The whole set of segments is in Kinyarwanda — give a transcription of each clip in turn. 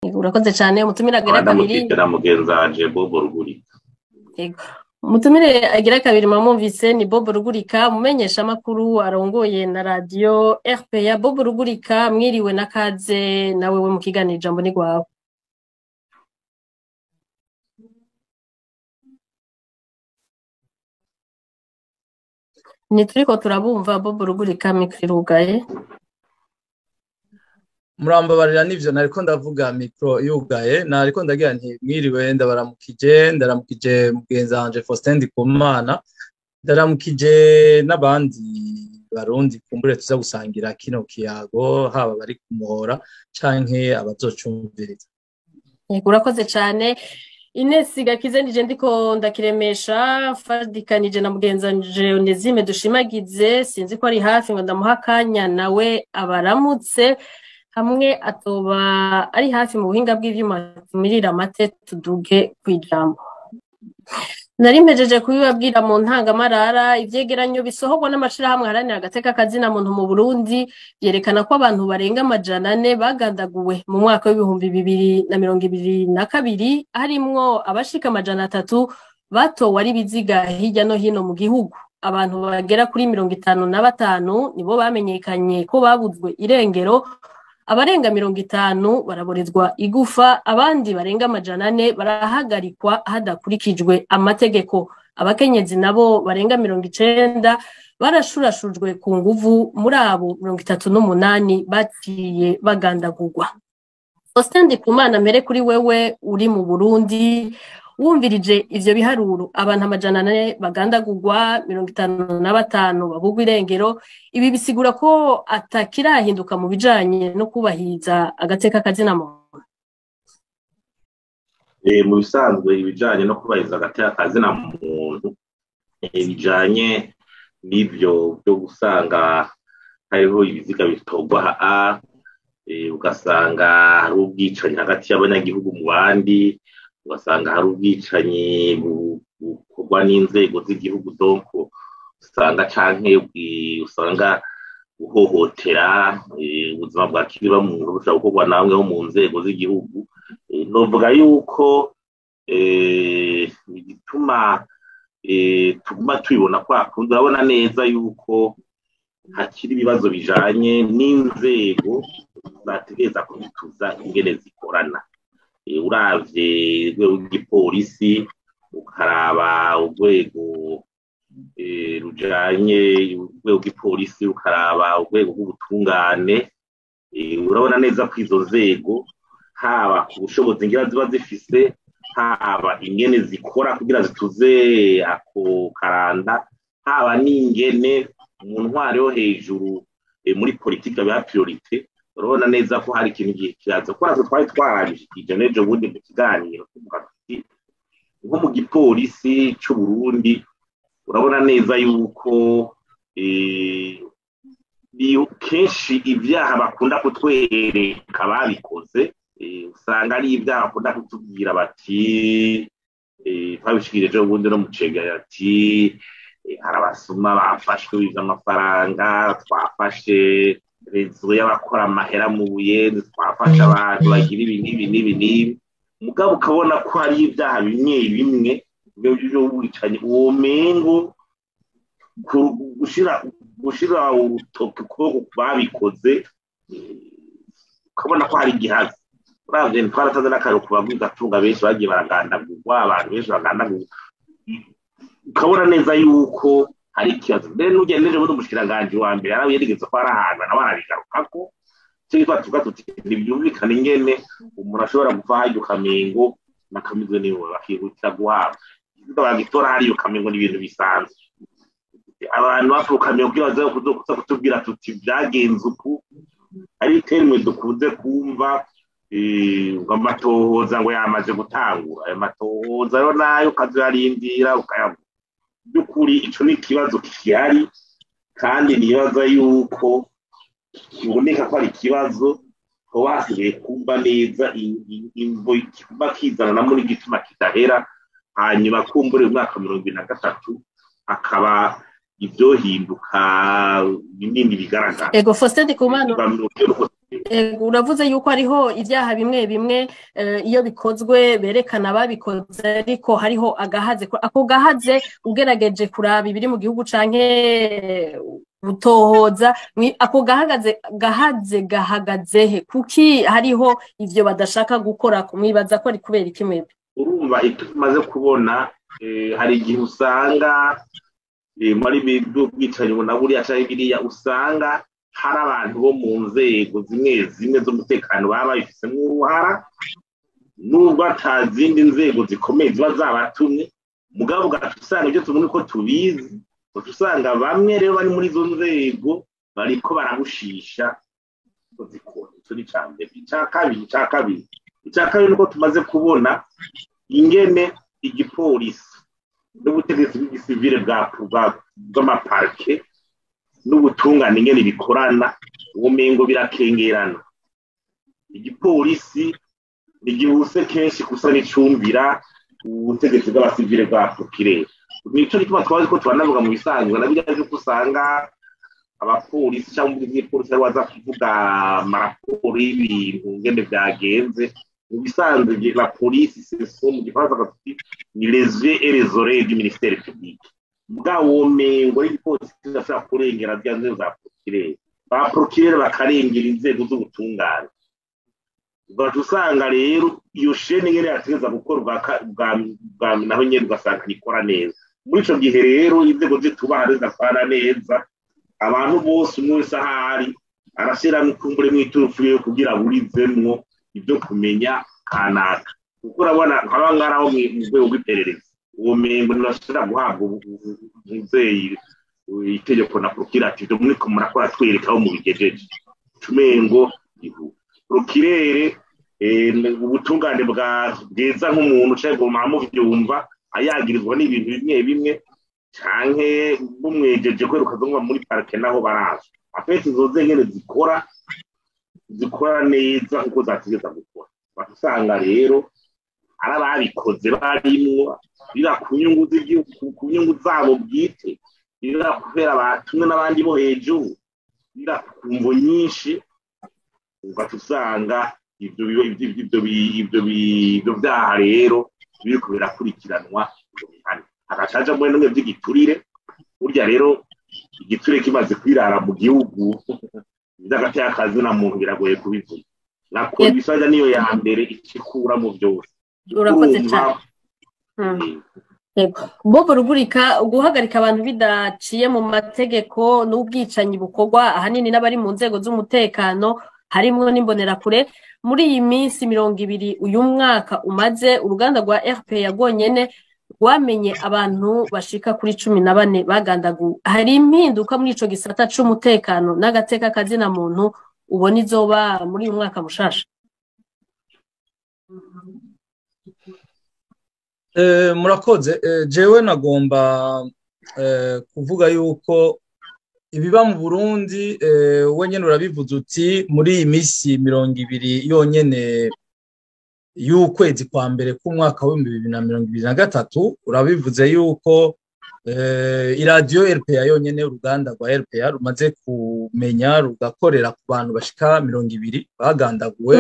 urakoze cyane umutumire agira kabiri na mugenzanje Bobo Rugurika. Yego umutumire agira kabiri mwumvise ni Bobo Rugurika mumenyesha makuru arongoye na radio RPA. Bobo Rugurika mwiriwe nakaze nawe we mu kiganiro ijambo ni gwawe. Nituriko turabumva Bobo Rugurika mikro irugaye. Murambabarira nivyo nariko ndavuga mikro yugaye nariko ndagira nti mwiriwe ndaramukije mugenzanje Faustin Ndikumana ndaramukije n'abandi barundi kumbure tuza gusangira kino kiyago haba bari kumuhora canke abazocumviriza. Urakoze cyane Ines Gakize nije ndiko ndakiremesha fadikanije na mugenzanje Onezime dushimagize sinzi ko ari hafi ngo ndamuha kanya nawe abaramutse hamwe atoba ari hafi mu buhinga bw'ivyuma tumirira mate tuduge kwijambo. Nari mpejeje kubibabwira mu ntangamarara ivyegeranyo bisohorwa n'amashirahamwe haranira agateka kazina muntu mu Burundi yerekana ko abantu barenga 400 bagandaguwe mu mwaka w'ibihumbi 2022 harimwo abashika 300 batowe ari biziga hirya no hino mu gihugu. Abantu bagera kuri 55 nibo bamenyekanye ko babuzwe irengero, abarenga 50 baraborezwa igufa, abandi barenga 400 barahagarikwa hadakurikijwe amategeko. Abakenyezi nabo barenga 90 barashurashujwe ku nguvu, muri abo 38 baciye bagandagurwa. Faustin Ndikumana mbere kuri wewe uri mu Burundi wumvirije ivyo biharuro abantu 400 bagandagurwa 55 babugwa irengero, ibi bisigura ko atakirahinduka mu bijanye no kubahiriza agateka kazina muntu. Mu bisanzwe ibijanye no kubahiriza agateka kazina muntu bijanye n'ivyo byo gusanga hariho ibiziga bitogwa ugasanga hari ubwicanyi hagati y'abanyagihugu mu bandi, ugasanga hari ubwicanyi bukorwa n'inzego z'igihugu donko usanga canke usanga guhohotera ubuzima bwa kiriba muntu bushobora gukorwa namwe ho mu nzego z'igihugu. Novuga yuko bituma tuguma tubibona kwa urabona neza yuko hakiri ibibazo bijanye n'inzego zategereza kubituza ingene zikorana. Uravye urwego rw'igipolisi ukaraba urwego rujanye urwego rw'ipolisi ukaraba urwego rw'ubutungane, urabona neza ko izo nzego haba ku bushobozi ngira ziba zifise, haba ingene zikora kugira zituze ako karanda, haba n'ingene mu ntwaro yo hejuru muri politike ya priorite. Urabona neza ko hari ikintu kiraza kwazo twari twarabishikije nejo bundi mu kiganiro tuvuga tuti nko mu gipolisi cy'u Burundi urabona neza yuko kenshi ibyaha bakunda kutwereka babikoze usanga ari ibyaha bakunda kutubwira bati twabishikije ubundi no mucegera ati hari abasuma bafashwe biza amafaranga, twafashe rezo y'abakora amahera mu Buyenzi, twafasha abantu bagira ibi mugabo ukabona ko hari ibyaha bimwe bimwe byo wicanye uwo mengo gushira urutoke ko babikoze, ukabona ko hari igihazi. Uravye twarataze n'akaruko kubabwiza tunga benshi bagiye baragandagurwa, abantu benshi bagandagurwa, ukabona neza yuko hari ikibazo. Mbere n'ugendeje muri umushikiranganje wa mbere arabe yerigeze ko ari ahantu nawe arabigarukako cyitwa tuti ntibyumvikana ingene umuntu ashobora gupfa hajya ukamengo nakamizwe niwe bakihutira guhabwa bagitora hariyo kamengo n'ibintu bisanzwe. Abantu bapfukamiye ubwibazo kuza kutubwira tuti byagenze uku, ari terme dukunze kumva ngo amatohoza ngo yamaze gutangura. Ayo matohoza rero nayo kazarindira ukayavuga byukuri ico ni kibazo kihari, kandi nibaza yuko uboneka ko ari ikibazo ko basigaye kumva neza imvo ikiba kizana na muri gituma kidahera, hanyuma kumbure mu mwaka 2023 akaba ibyo hinduka binini bigaragara. Ego Faustin Ndikumana uravuze yuko hariho ibyaha bimwe bimwe iyo bikozwe berekana babikoze ariko hariho agahaze ako gahaze ugerageje kuraba ibiri mu gihugu canke butohoza ako gahagaze he kuki hariho ivyo badashaka gukora kumwibaza ko ari kubera iki mwebwe urumva tumaze kubona hari igihe usanga muri bwicanyi na buriya canke biriya usanga hari abantu bo mu nzego zimwe zimwe z'umutekano baba babifisemo uruhara nubwo atazindi nzego zikomeye ziba zabatumye mugabo ugasanga ibyo tubona ko tubizi usanga bamwe rero bari muri izo nzego bariko barabushisha zikora icyo ni icambere icya kabiri nuko tumaze kubona ingene igipolisi n'ubutegetsi bw'igisivile bw'amaparke n'ubutungane ingene bikorana ubumengo birakengerana igipolisi nigihuse kenshi gusa n'icumbira ubutegetsi bw'abasivile bwa procureur nico gituma twazi ko twanavuga mu bisanzwe na bijya byo kusanga abapolisi cyangwa igipolisi baza kuvuga amaraporo y'ibintu ngende byagenze mu bisanzwe la police c'est mu gifaransa bati ni les yeux et les oreilles du ministère public mugabo mengo igipolisi cyashaka kurengera byanze za procureur ba procureur bakarengera inzego z'ubutungane usanga rero iyo shene ngene yategeza gukora bwa naho nyene ugasanga nikora neza muri ico gihe rero inzego zitubahari zafana neza abantu bose umwe wese ahari arashira n'ikumbure mw'iturufu yo kugira burizemwo ibyo kumenya kanaka kuko urabona nk'abangaraho mu rwego rw'iperereza uwo mengo nashira guhabwa umuvyeyi itegeko na procurative muri ko murakora twereka aho mu bigejeje tumengo procureur ubutungane bweza nk'umuntu cyangwa muvyumva ayagirizwa n'ibintu bimwe bimwe canke bumwejeje kweruka zo muri parke naho baraza afite zoze ngene zikora neza uko zategeza gukora batusanga rero arababikoze barimwo bira kunyungu z'igihugu kunyungu zabo bwite bira kubera batumwe n'abandi bo hejuru bira kumvo nyinshi batusanga ibyo byaha rero biriko birakurikiranwa agacaja muri nimwe by'igiturire burya rero igiturire kimaze kwirara mu gihugu by'agati y'akazi na muntu biragoye kubivuga nakora ibisaja niyo ya mbere ikikura mu byose urakoze cyane Bobo Rugurika guhagarika abantu bidaciye mu mategeko n'ubwicanyi bukorwa ahanini n'abari mu nzego z'umutekano harimwo n'imbonerakure muri iyi minsi 20 uyu mwaka umaze uruganda rwa RP yagonyene rwamenye abantu bashika kuri 14 bagandagu hari impinduka muri ico gisata c'umutekano n'agateka kazina muntu ubona izoba muri uyu mwaka mushasha murakoze jewe nagomba kuvuga yuko ibiba mu Burundi wenyene urabivuze uti muri iyi misi 20 yonyene y'ukwezi kwa mbere k'umwaka wa 2023 urabivuze yuko iradiyo RPA yonyene uruganda rwa RPA rumaze kumenya rugakorera ku bantu bashika 20 bagandaguwe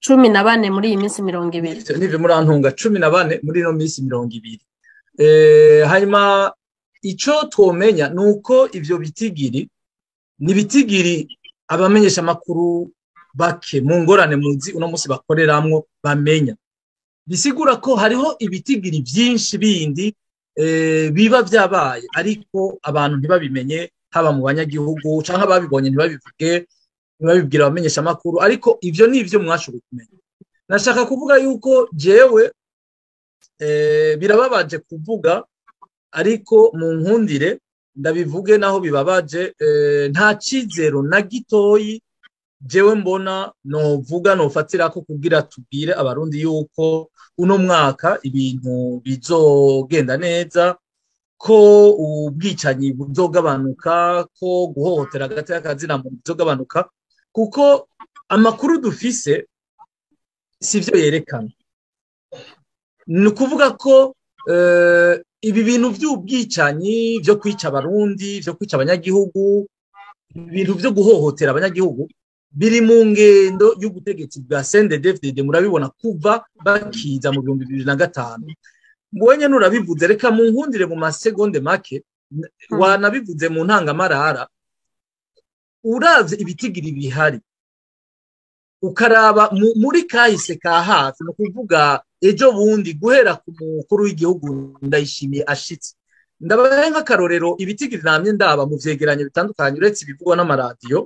14 muri iyi minsi 20 nivyo murantunga 14 muri no minsi 20 hanyuma ico twomenya nuko ivyo bitigiri ni bitigiri abamenyesha makuru bake mu ngorane muzi uno musi bakoreramwo bamenya bisigura ko hariho ibitigiri byinshi bindi biba vyabaye ariko abantu ntibabimenye haba mu banyagihugu canke babibonye ntibabivuge ntibabibwira abamenyesha makuru ariko ivyo nivyo mwashoboye kumenya nashaka kuvuga yuko jewe birababaje kuvuga ariko mu nkundire ndabivuge naho bibabaje nta cizero na gitoyi jewe mbona novuga nofatirako kugira tubwire abarundi yuko uno mwaka ibintu bizogenda neza ko ubwicanyi buzogabanuka ko guhohotera hagati y'akazina muntu bizogabanuka kuko amakuru dufise sivyo yerekana ni ukuvuga ko ibi bintu by'ubwicanyi byo kwica abarundi byo kwica abanyagihugu ibintu byo guhohotera abanyagihugu biri mu ngendo y'ubutegetsi bwa CNDD-FDD murabibona kuva bakiza mu 2005 mwenye nurabivuze reka mu nkundire mu masegonde make wanabivuze mu ntangamarara uravye ibitigiri bihari ukaraba muri kahise ka hafi no kuvuga ejo bundi guhera ku mukuru w'igihugu Ndayishimiye ashitse ndabaye nk'akarorero ibitigiri namye ndaba mu vyegeranyo bitandukanye uretse ibivugwa n'amaradiyo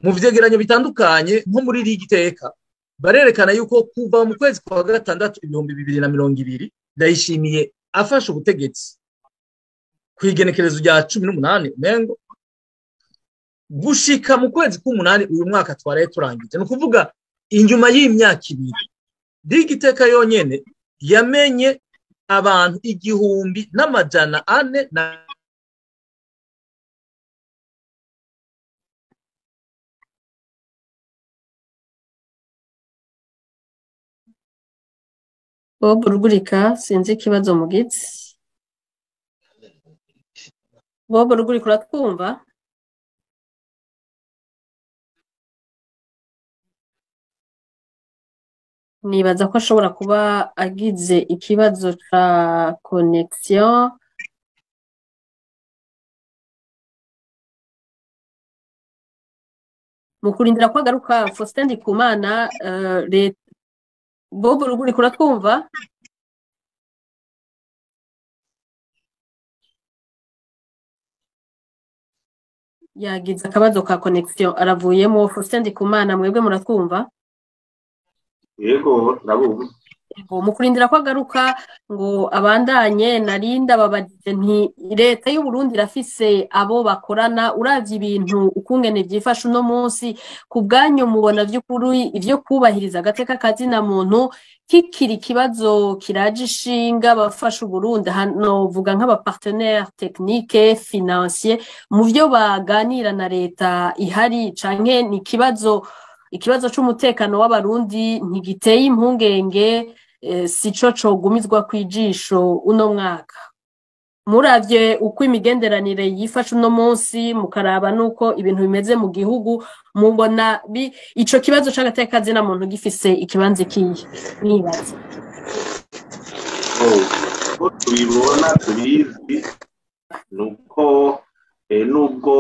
mu vyegeranyo bitandukanye nko muri Rigiteka barerekana yuko kuva mu kwezi kwa gatandatu 2020 Ndayishimiye afashe ubutegetsi kwigenekerezo rya 18 mengo gushika mu kwezi k'umunani uyu mwaka twaraye turangije no kuvuga inyuma y'imyaka ibiri Rigiteka yonyene yamenye abantu 1,400 na Bob Rugurika sinzi ikibazo mugitsi Bob Rugurika uratwumva nibaza ko ashobora kuba agize ikibazo ca connection mu kurindira ko agaruka Faustin Ndikumana Bob Rugurika uratwumva yagize akabazo ka connection aravuyemo Faustin Ndikumana mwebwe muratwumva yego ndabumva mu kurindira ko agaruka ngo abandanye narinda babajije nti leta y'u Burundi irafise abo bakorana uravye ibintu ukungene byifashe uno munsi ku bwanyu mubona vy'ukuri ivyo kubahiriza agateka kazina muntu kikiri kibazo kiraje ishinga bafasha u Burundi hano vuga nk'aba partenaire technique financier mu byo baganira na leta ihari canke ni ikibazo c'umutekano w'abarundi ntigiteye impungenge sico cogumizwa kwijisho uno mwaka muravye uko imigenderanire yifashe uno munsi mukaraba nuko ibintu bimeze mu gihugu mubona ico kibazo c'agateka zina muntu gifise ikibanze kiye nibaza tubibona tubizi nuko nubwo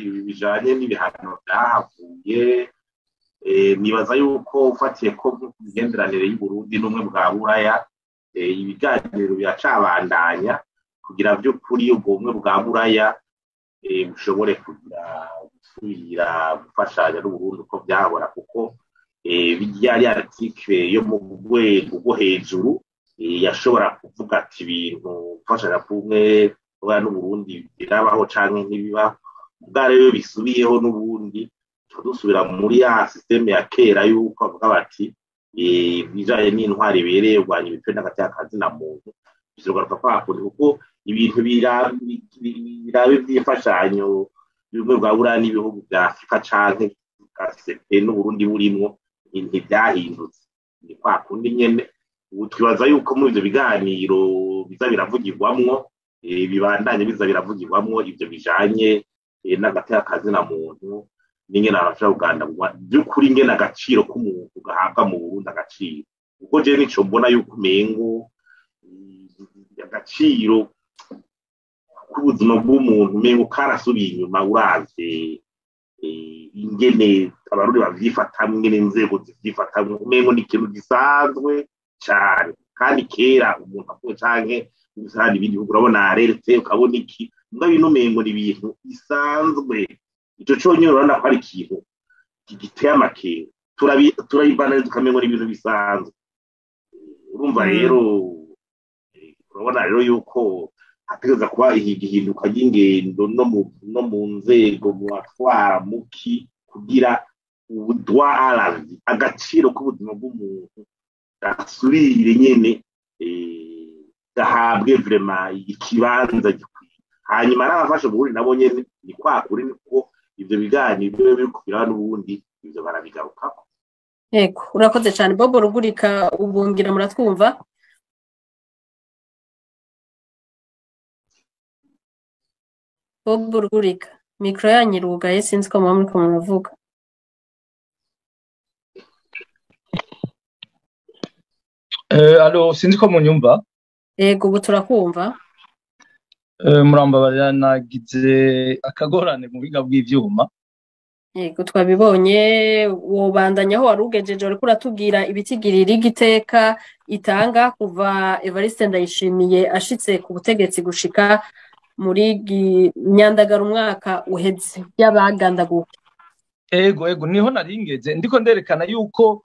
ibi bijanye n'ibihano byahavuye nibaza yuko ufatiye ko imigenderanire y'u Burundi n'umwe bwa Buraya ibiganiro biracabandanya kugira by'ukuri ubwo bumwe bwa Buraya bushobore kugira gusubira gufashanya n'u Burundi uko byabora kuko bijyari article yo mu rwego rwo hejuru yashobora kuvuga ati ibintu gufashanya kumwe n'u Burundi birabaho canke ntibiba ubwa rero bisubiyeho n'ubundi dusubira muri ya systeme ya kera yuko avuga bati bijanye n'intwari ibereye urwanya ibitwe n'agateka kazina muntu bizogaruka kwakundi kuko ibintu birabe by'imfashanyo bimwe bwa Buraya n'ibihugu bya Afrika canke CP n'u Burundi burimwo ntibyahindutse ni kwakundi nyene ubu twibaza yuko muri ivyo biganiro biza biravugirwamwo bibandanye biza biravugirwamwo ivyo bijanye n'agateka kazina muntu n'ingene abashaka Uganda by'ukuri ingene agaciro k'umuntu gahabwa mu Burundi agaciro kuko je nico mbona yuko umengo agaciro k'ubuzima bw'umuntu umengo karasubiye inyuma uravye ingene abarundi bavyifatamwe ingene inzego zivyifatamwe umengo ni ikintu gisanzwe cane kandi kera umuntu avuye canke usanga ibindi bihugu urabona areretse ukabona iki mbwa bino umengo ni ibintu bisanzwe ico cyonyine urabona ko ari ikintu giteye amakenga turayibana tukamengo n'ibintu bisanzwe urumva rero urabona rero yuko hategeza kuba igihinduka ry'ingendo no mu nzego mu batwara muki kugira ubudwa arazi agaciro k'ubuzima bw'umuntu gasubire nyene gahabwe vraiment ikibanza gikwiye hanyuma n'abafashe Burundi nabo nyene ni kwakuri niko ivyo biganiro biri kubira n'ubundi ivyo barabigarukako yego urakoze cyane Bob Rugurika ubungira muratwumva Bob Rugurika mikro yanyirugaye sinzi ko muriko muravuga. Alo sinzi ko munyumva. Yego ubu turakumva. Murambabarira nagize akagorane mu biga bw'ivyuma. Yego twabibonye wobandanya aho warugejeje uriko uratubwira ibitigirira igiteka itanga kuva Evariste Ndayishimiye ashitse ku butegetsi gushika muri Nyandagara umwaka uheze y'abagandaguwe. Ego niho naringeze ndiko nderekana yuko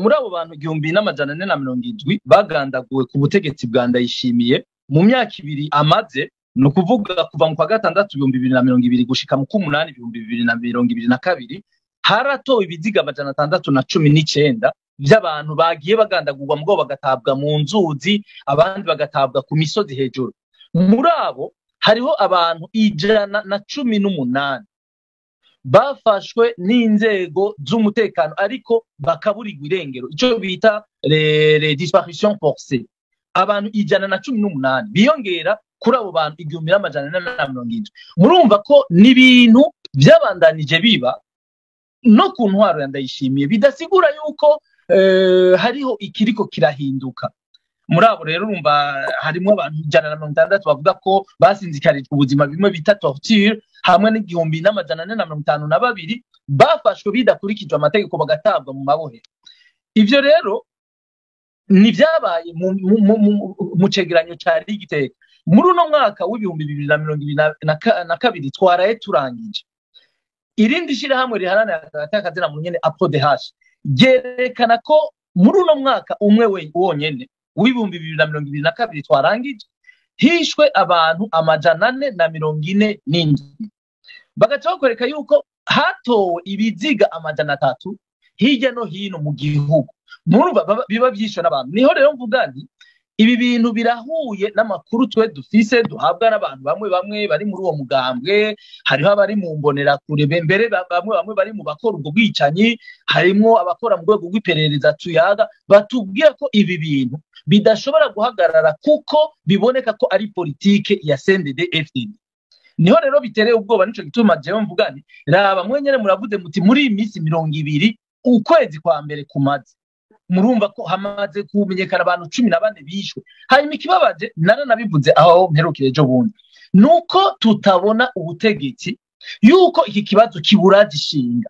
muri abo bantu 1470 bagandaguwe ku butegetsi bwa Ndayishimiye mu myaka 2 amaze no kuvuga kuva mu kwa gatandatu 2020 gushika mu kumunani 2022 haratowe ibiziga 619 by'abantu bagiye bagandagurwa mgo bagatabwa mu nzuzi abandi bagatabwa ku misozi hejuru. Muri abo hariho abantu 118 bafashwe n'inzego z'umutekano ariko bakaburirwa irengero ico bita les disparitions forcées. Abantu 118 biyongera kuri abo bantu 1470. Murumva ko n'ibintu byabandanije biba no ku ntwaro ya Ndayishimiye bidasigura yuko hariho ikiriko kirahinduka. Muri abo rero urumva harimo abantu 160 bavuga ko basinzikarijwe ubuzima bimwe bita torture hamwe n'igihumbi n'amajana 452 bafashwe bidakurikijwe amategeko bagatabwa mu mabohe. Ivyo rero ni byabaye mu cegeranyo ca Rigiteka muri uno mwaka w'ibihumbi 2022 twaraye turangije. Irindi shirahamwe riharanira atakazina mu nyene APRODH yerekana ko muri uno mwaka umwe wonyene w'ibihumbi 2022 twarangije hishwe abantu 447 bagaca bakwereka yuko hatowe ibiziga 300 hirya no hino mu gihugu. Murumva biba byishwe n'abantu. Niho rero mvuga nti ibi bintu birahuye n'amakuru twe dufise duhabwa n'abantu bamwe bari muri uwo mugambwe, hariho abari mu mbonera kure mbere bamwe bari mu bakora ubwo bwicanyi, harimo abakora mu rwego rw'iperereza tuyaga batubwira ko ibi bintu bidashobora guhagarara kuko biboneka ko ari politike ya CNDD-FDD. Niho rero bitereye ubwoba nico gituma jewe mvuga nti raba mwenyene muravuze muti muri iyi minsi 20 ukwezi kwa mbere kumaze murumva ko hamaze kumenyekana abantu 14 bishwe. Hanyuma ikibabaje naranabivuze aho mperukire ejo bundi nuko tutabona ubutegetsi yuko iki kibazo kiburaje ishinga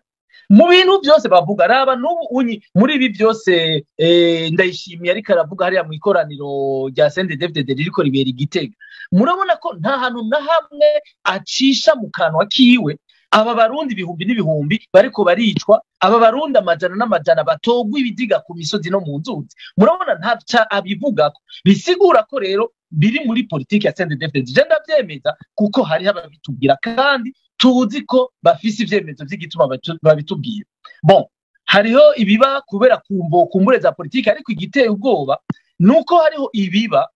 mu bintu byose bavuga. Raba n'ubu unyi muri ibi byose Ndayishimiye ariko aravuga hariya mu ikoraniro rya CNDD-FDD ririko ribera Igitega, murabona ko nta hantu na hamwe acisha mu kanwa kiwe aba barundi ibihumbi n'ibihumbi bariko baricwa, aba barundi amajana n'amajana batogwa ibiziga ku misozi no mu nzuzi. Murabona ntaca abivuga ko bisigura ko rero biri muri politiki ya CNDD-FDD. Je ndavyemeza kuko hari ababitubwira kandi tuzi ko bafise ivyemezo vy'igituma babitubwira. Bon, hariho ibiba kubera kumbure za politiki ariko igiteye ubwoba nuko hariho ibiba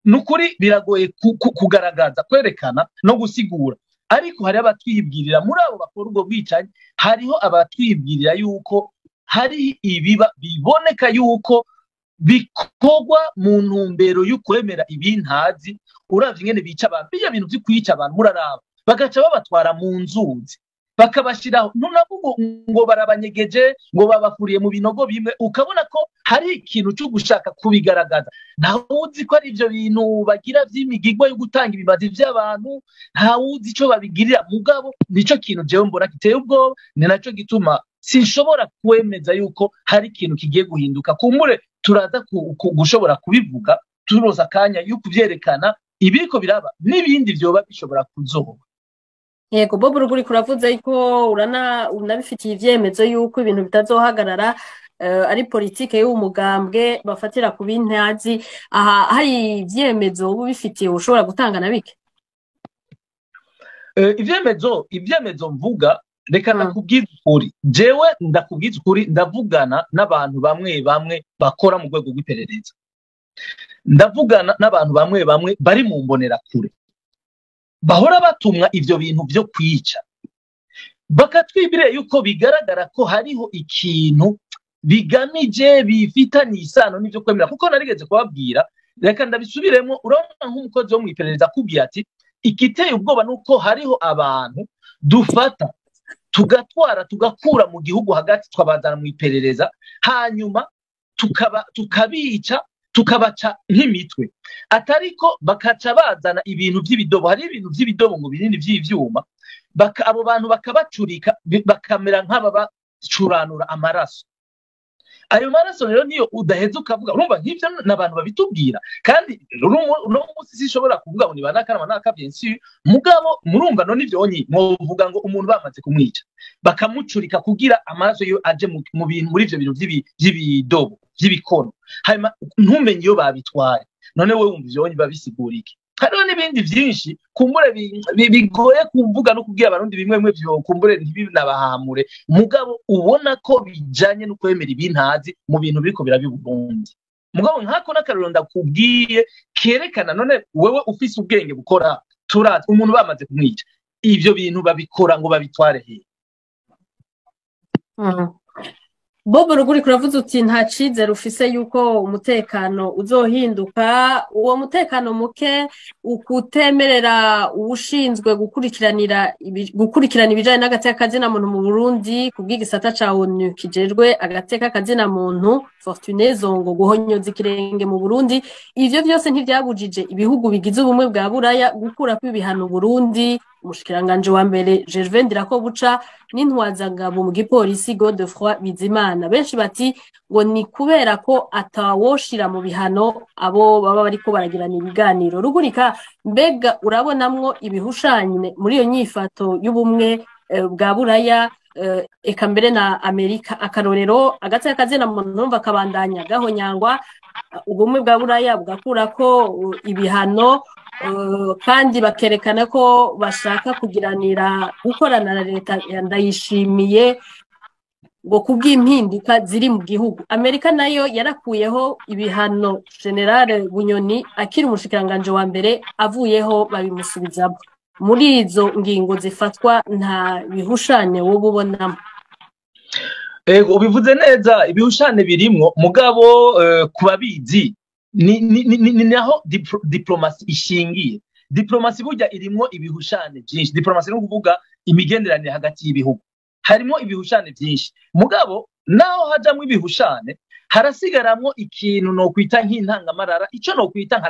nukuri biragoye kugaragaza kwerekana no gusigura. Ariko hari abatwibwirira muri abo bakora ubwo bwicanyi, hariho abatwibwirira yuko hari ibiba biboneka yuko bikogwa mu ntumbero y'ukwemera ibintazi. Uravye ingene bica abantu biya bintu vy'ukwica abantu muraraba bagaca babatwara mu nzuzi bakabashiraho nunavuga ngo barabanyegeje ngo babafuriye mu binogo bimwe, ukabona ko hari ikintu cyo gushaka kubigaragaza. Nta wuzi ko ari ivyo bintu bagira vy'imigigwa yo gutanga ibibazi vy'abantu, nta wuzi ico babigirira mugabo nico kintu jewe mbona kiteye ubwoba. Ni naco gituma sinshobora kwemeza yuko hari ikintu kigiye guhinduka. Kumbure turaza gushobora kubivuga turoza kanya yuko vyerekana ibiriko biraba n'ibindi vyoba bishobora kuzoba. Yego Bob Ruguri kuravuze ko unabifitiye ivyemezo yuko ibintu bitazohagarara ari politike y'umugambwe bafatira ku bintazi. Aha hari ivyemezo ubu bifitiye ushobora gutanga na bike? Ivyemezo mvuga reka nakubwiza ukuri. Jewe ndakubwiza ukuri, ndavugana n'abantu bamwe bakora mu rwego rw'iperereza, ndavugana n'abantu bamwe bari mu mbonera kure bahora batumwa ivyo bintu vyo kwica, bakatwibire yuko bigaragara ko hariho ikintu bigamije bifitanye isano n'ivyo kwemera. Kuko narigeze kubabwira, reka ndabisubiremo, urabona nk'umukozi wo mu iperereza akubwira ati ikiteye ubwoba nuko hariho abantu dufata tugatwara tugakura mu gihugu hagati twabazana mu iperereza hanyuma tukabica tukabaca nk'imitwe atariko bakaca bazana ibintu by'ibidobo hari ibintu by'ibidobo ngo binini by'ivyuma abo bantu bakabacurika bakamera nk'ababacuranura amaraso ayo maraso rero niyo udaheza ukavuga urumva nk'ivyo n'abantu babitubwira kandi no munsi sishobora kuvuga ngo nibanakana nakavyensi mugabo murumva no nivyo onyi mwovuga ngo umuntu bamaze kumwica bakamucurika kugira amaraso yo aje mu bintu muri ivyo bintu by'ibidobo by'ibikono hanyuma ntumenye iyo babitwaye none we wumva ivyo onyi babisigurike hariho n'ibindi byinshi kumbure bigoye kumvuga no kubwira abarundi bimwe byo kumbure ntibinabahamure mugabo ubona ko bijanye no kwemera ibintazi mu bintu biriko birabiburundi mugabo nkako n'akarero ndakubwiye kerekana none wewe ufise ubwenge bukora turazi umuntu bamaze kumwica ivyo bintu babikora ngo babitware he Bobo ruguri kuravuze uti nta cizere ufise yuko umutekano uzohinduka uwo mutekano muke ukutemerera ubushinzwe gukurikirana ibijanye n'agateka kazina muntu mu Burundi kubw'igisata ca ONU kijejwe agateka kazina muntu Fortune Zongo guhonyoza ikirenge mu Burundi ivyo byose ntivyabujije ibihugu bigize ubumwe bwa Buraya gukura kw'ibihano Burundi umushikiranganje wa mbere Gervais Ndirakobuca n'intwazangabo mu gipolisi Godefroid Bizimana benshi bati ngo ni kubera ko atawoshira mu bihano abo baba bariko baragirana ibiganiro rugurika mbega urabonamwo ibihushanye muri iyo nyifato y'ubumwe bwa Buraya eka mbere na Amerika akarorero agateka kazina muntu numva kabandanya gahonyangwa ubumwe bwa Buraya bugakurako ibihano kandi bakerekana ko bashaka kugiranira gukorana na leta Ndayishimiye ngo kubw'impinduka ziri mu gihugu Amerika nayo yarakuyeho ibihano General Bunyoni akiri umushikiranganje wa mbere avuyeho babimusubizamo muri izo ngingo zifatwa nta bihushane wo bubonamo ubivuze neza ibihushane birimwo mugabo kubabizi ni naho diplomasi ishingiye diplomasi burya irimwo ibihushane byinshi diplomasi no kuvuga imigenderanire hagati y'ibihugu harimo ibihushane byinshi mugabo naho hajamwe ibihushane harasigaramwo ikintu no kwita nk'intangamarara ico no kwita nka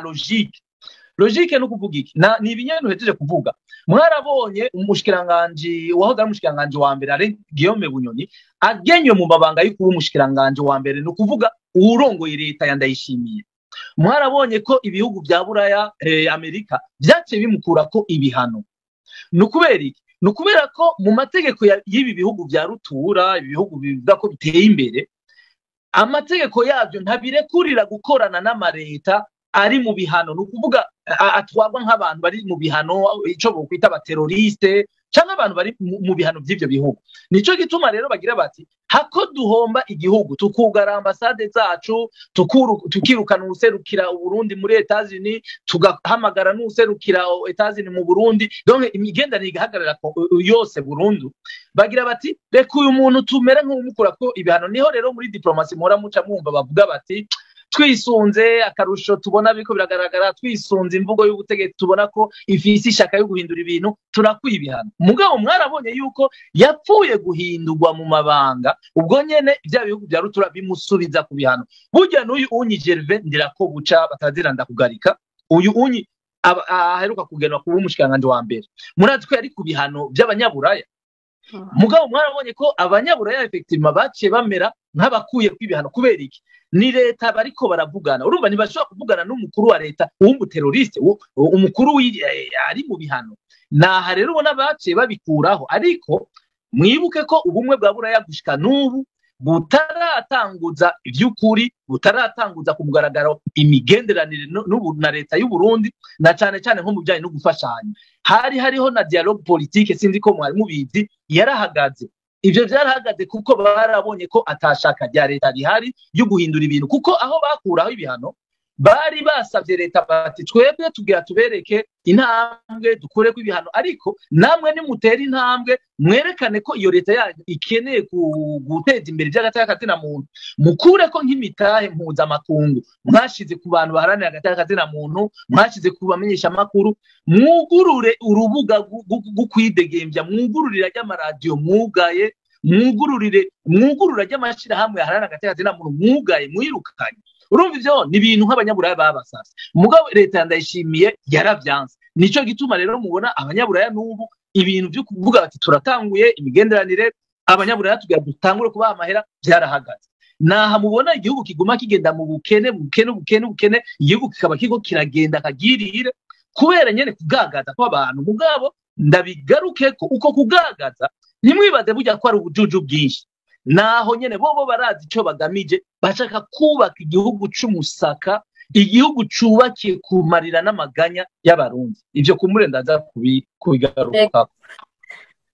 logique no kuvuga iki ni ibinyano hejeje kuvuga mwarabonye umushikiranganje wahoga umushikiranganje wa mbere ari Guillaume Bunyoni agenywe mu mabanga y'uko umushikiranganje wa mbere no kuvuga urongoye leta ya Ndayishimiye mwarabonye ko ibihugu bya Buraya Amerika byace bimukura ko ibihano nukubera iki nukubera ko mu mategeko y'ibi bihugu bya rutura ibihugu bivuga ko biteye imbere amategeko yabyo ntabirekurira gukorana n'amareta ari mu bihano nukuvuga atwagwa nk'abantu bari mu bihano ico bokwita abateroriste cyangwa abantu bari mu bihano by'ivyo bihugu nico gituma rero bagira bati hako duhomba igihugu tukugara ambasade zacu tukirukana userukira Burundi muri Etats-Unis tugahamagara n'userukira Etats-Unis mu Burundi donc imigendanire igahagarara yose Burundu bagira bati reka uyu muntu tumere nk'umukura ko ibihano niho rero muri diplomasi mora muca mwumva bavuga bati twisunze akarusho tubona biko biragaragara twisunze imvugo y'ubutegetsi tubona ko ifisi ishaka yo guhindura ibintu turakwibihana mugabo mwarabonye yuko yapfuye guhindurwa mu mabanga ubwo nyene bya bihugu bya rutura bimusubiza ku bihano burya n'uyu unyi Gervais Ndirakobuca bataziranda kugarika uyu unyi aheruka kugenwa kuba umushikiranganje wa mbere murazi ko yari ku bihano by'abanyaburaya mugabo mwarabonye ko abanyaburaya effectivement baciye bamera nk'abakuye kw'ibihano kubera iki ni leta bariko baravugana urumva ntibashobora kuvugana n'umukuru wa leta w'umuteroriste umukuru ari mu bihano naha rero ubona baciye babikuraho ariko mwibuke ko ubumwe bwa Buraya gushika n'ubu butaratanguza ivy'ukuri butaratanguza ku mugaragaro imigenderanire na leta y'u Burundi na cane nko mu bijanye no gufashanya hariho na dialogue politique sinzi ko mwari mubizi yarahagaze ivyo vyarahagaze kuko barabonye ko atashaka rya leta rihari yo guhindura ibintu kuko aho bakuraho ibihano bari basabye leta bati twebwe tugira tubereke intambwe dukure kw'ibihano ariko namwe nimutera intambwe mwerekane ko iyo leta yanyu ikeneye guteza imbere by'agateka na muntu mukure ko nk'imitahe mpuzamakungu mwashize ku bantu baharanira agateka na muntu mwashize ku bamenyesha makuru mwugurure urubuga gukwidegemvya mwugururira ry'amaradiyo mwugaye mwugurura ry'amashirahamwe aharanira agateka na muntu mwugaye mwirukanye urumva ivyo ni ibintu nk'abanyaburaya babasavye mugabo leta yandayishimiye yaravyanze nico gituma rero mubona abanyaburaya n'ubu ibintu byo kuvuga bati turatanguye imigenderanire abanyaburaya tugira dutangure kubaha amahera byarahagaze naha mubona igihugu kiguma kigenda mu bukene igihugu kikaba kigo kiragenda kagirire kubera nyene kugagaza kw'abantu mugabo ndabigaruke ko uko kugagaza nimwibaze burya ko ari ubujuju bwinshi naho nyene bobo barazi ico bagamije bashaka kubaka igihugu c'umusaka igihugu cubakiye kumarira n'amaganya y'abarundi ivyo kumure ndaza kubigaruka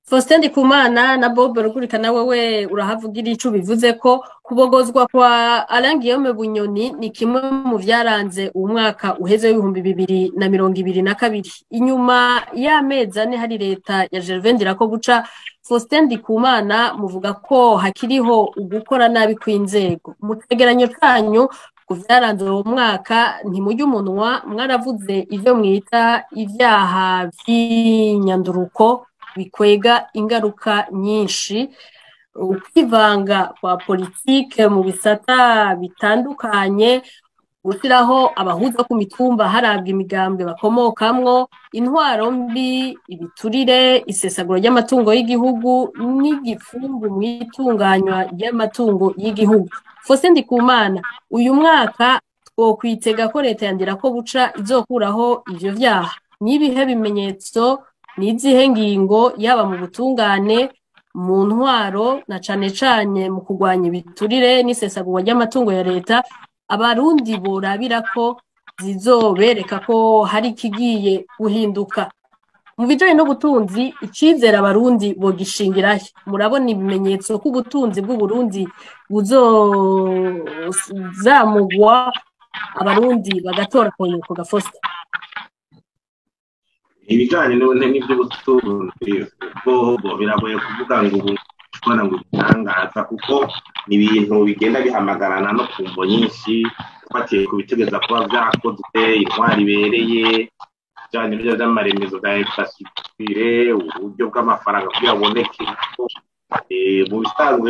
Faustin Ndikumana na Bob Rugurika wewe urahavugira ico bivuze ko kubogozwa kwa Alain Guillaume Bunyoni ni kimwe mu vyaranze umwaka uheze w'ibihumbi 2022 inyuma y'amezi ane hari leta ya Gervais Ndirakobuca Faustin Ndikumana muvuga ko hakiriho ugukora nabi kw'inzego mutegeranyo kanyu kuvyaranze uwo mwaka ntimujya umunwa mwaravuze ivyo mwita ivyaha vy'inyanduruko bikwega ingaruka nyinshi ukwivanga kwa politike mu bisata bitandukanye gushyiraho abahuza ku mitumba harabwa imigambwe bakomokamwo intwaro mbi ibiturire isesagura ry'amatungo y'igihugu n'igifungu mu itunganywa ry'amatungo y'igihugu Faustin Ndikumana uyu mwaka twokwitega ko leta ya Ndirakobuca izokuraho ivyo vyaha n'ibihe bimenyetso nizihe ngingo yaba mu butungane mu ntwaro na cane mu kugwanya ibiturire n'isesagurwa ry'amatungo ya leta abarundi borabira ko zizobereka ko hari kigiye guhinduka mu bijanye n'ubutunzi icizera abarundi bogishingirahe murabona ibimenyetso ko ubutunzi bw'uburundi buzozamugwa abarundi bagatora ko gafosta ibijanye n'ivy'ubutunzi bwo biragoye kuvuga ngo ubona ngo bitangaza kuko ni ibintu bigenda bihamagarana no kumvo nyinshi twatiye kubitegeza kuba vyakozwe intwari ibereye bijanye n'ivyo vy'amaremezo ya infrastructure uburyo bw'amafaranga kugira aboneke mu bisanzwe